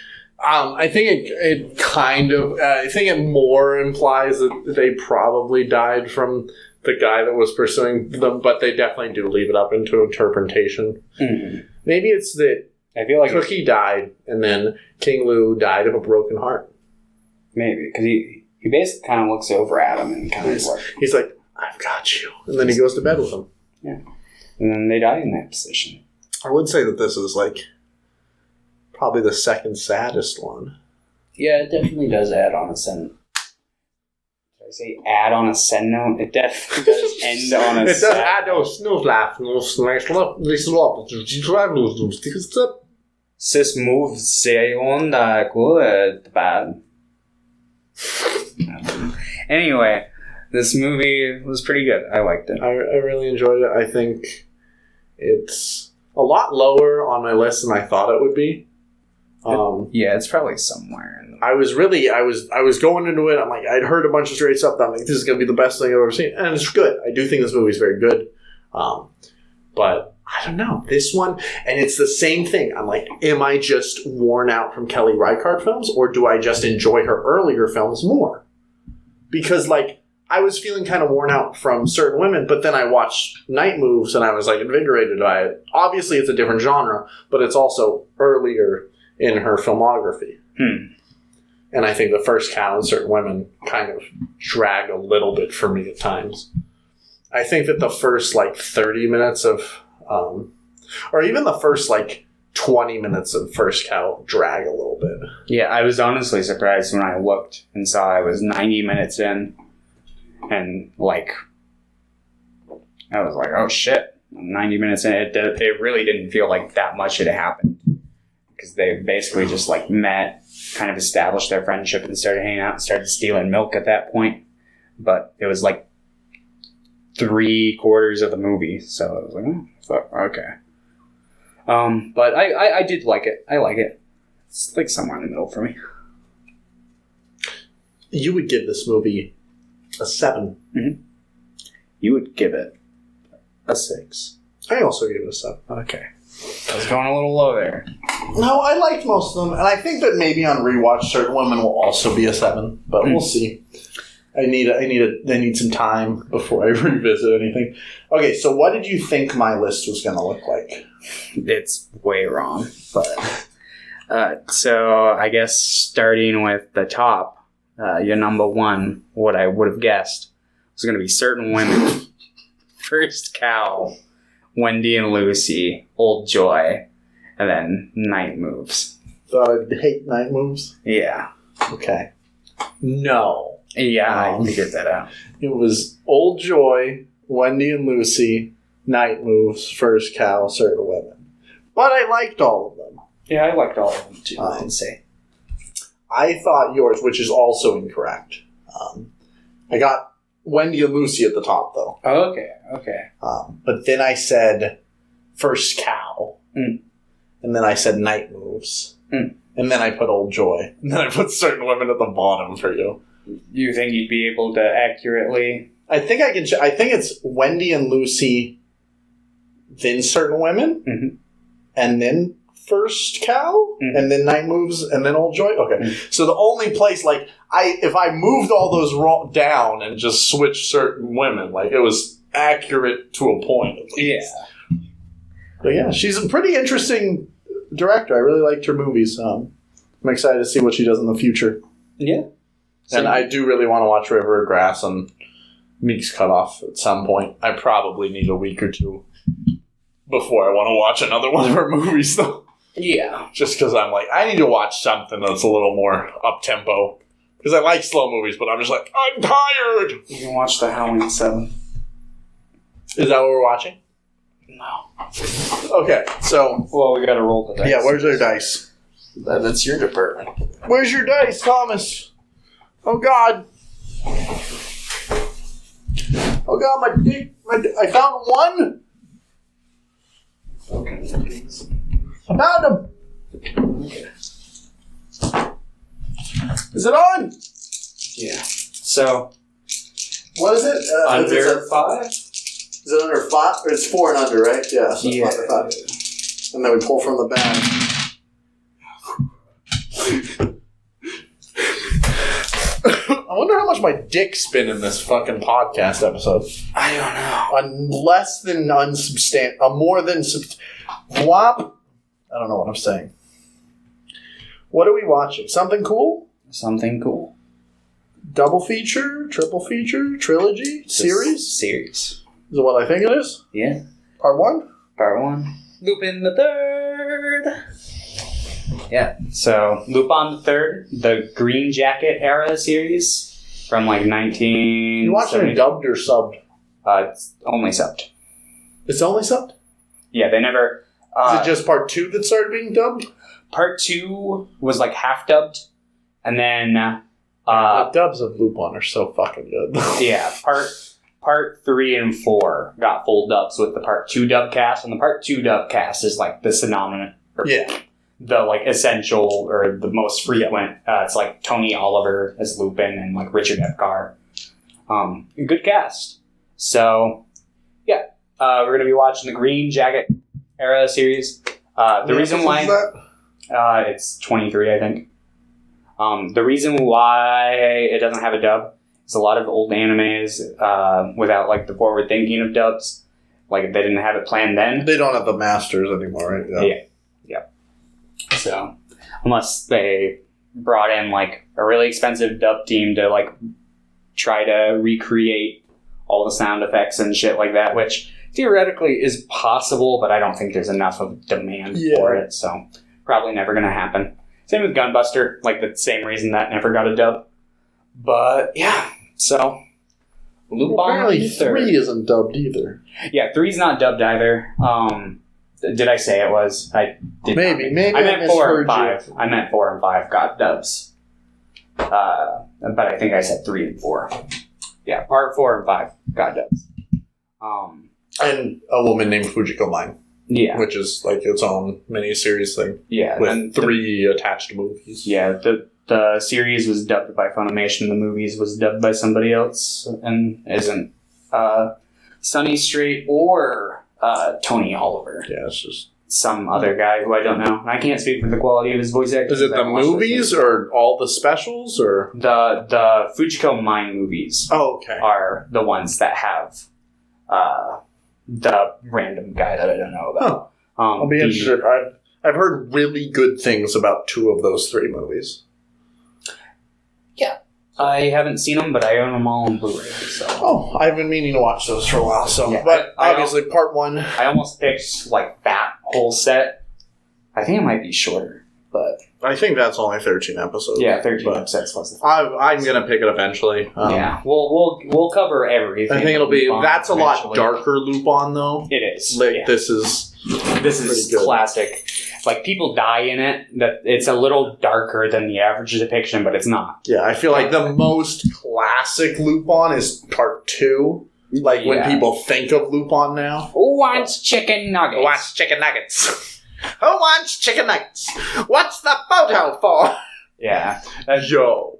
I think it kind of... I think it more implies that they probably died from the guy that was pursuing them, but they definitely do leave it up into interpretation. Mm-hmm. Maybe it's that I feel like Cookie died, and then King Lu died of a broken heart. Maybe, because he basically kind of looks over at him and kind of like... He's like, I've got you. And then he goes to bed with him. Yeah. And then they die in that position. I would say that this is like probably the second saddest one. Yeah, it definitely does add on a sentence. Did I say add on a send note? It definitely does end on a It does sad add note. those snow laugh, no smash love, this love, Sis moves say on the good bad. Anyway, this movie was pretty good. I liked it. I really enjoyed it. I think it's a lot lower on my list than I thought it would be. Yeah, it's probably somewhere in the... I was going into it. I'm like, I'd heard a bunch of straight stuff. That I'm like, this is going to be the best thing I've ever seen, and it's good. I do think this movie is very good. But I don't know this one, and it's the same thing. I'm like, am I just worn out from Kelly Reichardt films, or do I just enjoy her earlier films more? Because like, I was feeling kind of worn out from Certain Women, but then I watched Night Moves, and I was like invigorated by it. Obviously, it's a different genre, but it's also earlier in her filmography. And I think the first Cow and Certain Women kind of drag a little bit for me at times. I think that the first like 30 minutes of, or even the first like 20 minutes of First Cow drag a little bit. Yeah, I was honestly surprised when I looked and saw I was 90 minutes in, and like, I was like, oh shit, I'm 90 minutes in. It really didn't feel like that much had happened. Because they basically just like met, kind of established their friendship and started hanging out and started stealing milk at that point. But it was like 3/4 of the movie, so I was like, oh, fuck, okay. But I did like it. I like it. It's like somewhere in the middle for me. You would give this movie a 7. Mm-hmm. You would give it a 6. I also gave it a 7. Okay. I was going a little low there. No, I liked most of them, and I think that maybe on rewatch, Certain Women will also be a 7, but we'll see. I need some time before I revisit anything. Okay, so what did you think my list was going to look like? It's way wrong, but so I guess starting with the top, your number one, what I would have guessed was going to be Certain Women, First Cow, Wendy and Lucy, Old Joy, and then Night Moves. So I hate Night Moves? Yeah. Okay. No. Yeah, I figured that out. It was Old Joy, Wendy and Lucy, Night Moves, First Cow, Certain Women. But I liked all of them. Yeah, I liked all of them too, I can say. I thought yours, which is also incorrect. I got Wendy and Lucy at the top, though. Oh, okay. But then I said First Cow. And then I said Night Moves. And then I put Old Joy. And then I put Certain Women at the bottom for you. You think you'd be able to accurately... I think I can... I think it's Wendy and Lucy, then Certain Women, and then First Cow, and then Night Moves, and then Old Joy. Okay. So the only place, like, if I moved all those down and just switched Certain Women, like, it was accurate to a point, at least. Yeah. But yeah, she's a pretty interesting director. I really liked her movies. I'm excited to see what she does in the future. Yeah. And I do really want to watch River of Grass and Meek's Cutoff at some point. I probably need a week or two before I want to watch another one of her movies, though. Yeah. Just because I'm like, I need to watch something that's a little more up-tempo. Because I like slow movies, but I'm just like, I'm tired! You can watch the Halloween 7. Is that what we're watching? No. Okay, so Well, we gotta roll the dice. yeah, where's their dice? That's your department. Where's your dice, Thomas? Oh God! Oh God, my dick! I found one. Okay. I found him. Is it on? Yeah. So, What is it? under 5? Is it under 5? Or it's 4 and under, right? Yeah. So Yeah. under 5. And then we pull from the bag. I wonder how much my dick's been in this fucking podcast episode. I don't know. Less than unsubstantial. More than whop. I don't know what I'm saying. What are we watching? Something cool? Something cool. Double feature? Triple feature? Trilogy? Series? Series. Is it what I think it is? Yeah. Part 1? Part 1. Lupin the Third. Yeah. So, Lupin the Third, the Green Jacket era series from like 19... You watching it dubbed or subbed? It's only subbed. It's only subbed? Yeah, they never... Is it just part 2 that started being dubbed? Part 2 was like half dubbed, and then The dubs of Lupin are so fucking good. yeah, part 3 and 4 got full dubs with the part 2 dub cast, and the part 2 dub cast is like the synonymous, Yeah. the like essential or the most frequent. It's like Tony Oliver as Lupin and like Richard F. Carr. Good cast. So yeah, we're gonna be watching the Green Jacket era series. The reason why. It's 23, I think. The reason why it doesn't have a dub is a lot of old animes without like the forward thinking of dubs. Like they didn't have it planned then. They don't have the masters anymore, right? Yeah. So unless they brought in like a really expensive dub team to like try to recreate all the sound effects and shit like that, which theoretically is possible, but I don't think there's enough of demand for it. So probably never going to happen. Same with Gunbuster, like the same reason that never got a dub. But yeah, so Lupin apparently the Third. 3 isn't dubbed either. Yeah, 3's not dubbed either. Did I say it was? I did. Maybe I meant 4 and misheard 5. I meant 4 and 5 got dubs. But I think I said 3 and 4. Yeah, part 4 and 5 got dubs. And a woman named Fujiko Mine. Yeah. Which is like its own mini-series thing. Yeah. With and 3 attached movies. Yeah, the series was dubbed by Funimation, the movies was dubbed by somebody else, and isn't Sonny Strait or Tony Oliver. Yeah, it's just... Some other guy who I don't know. I can't speak for the quality of his voice acting. Is it the movies or all the specials or the Fujiko Mine movies? Oh, okay. Are the ones that have the random guy that I don't know about. Huh. I'll be interested. I've heard really good things about 2 of those 3 movies. Yeah. I haven't seen them, but I own them all on Blu-ray. So. Oh, I've been meaning to watch those for a while. So, Yeah, but I obviously, part 1. I almost picked like that whole set. I think it might be shorter, but I think that's only 13 episodes. yeah, 13 but episodes plus the I'm gonna pick it eventually. yeah, we'll cover everything. I think it'll be. Lupin That's a lot eventually. darker Lupin, though. It is. Like yeah. this is This good. classic. Like people die in it. That it's a little darker than the average depiction, but it's not. Yeah, I feel like the most classic Lupin is part 2. Like when Yeah. people think of Lupin now. Who wants chicken nuggets? Who wants chicken nuggets? Who wants chicken nuggets? What's the photo for? Yeah, Yo,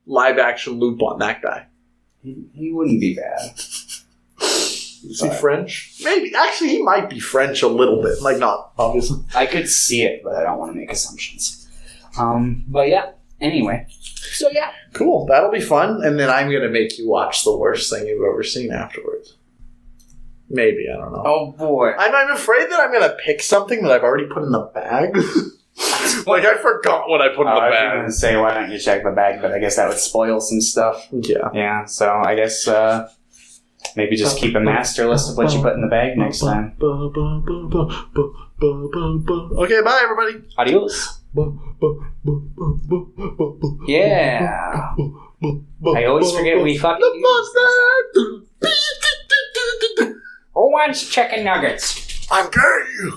live action Lupin, that guy. he wouldn't be bad. Is he French? Maybe. Actually, he might be French a little bit. Like, not obviously. I could see it, but I don't want to make assumptions. But yeah. Anyway, so yeah. Cool. That'll be fun. And then I'm going to make you watch the worst thing you've ever seen afterwards. Maybe. I don't know. Oh boy. I'm afraid that I'm going to pick something that I've already put in the bag. Like, I forgot what I put in the I was bag. going to say, why don't you check the bag? But I guess that would spoil some stuff. Yeah. Yeah, so I guess Maybe just keep a master list of what you put in the bag next time. Okay, bye, everybody. Adios. Yeah. I always forget we fucking do. Who wants chicken nuggets? I'm gay.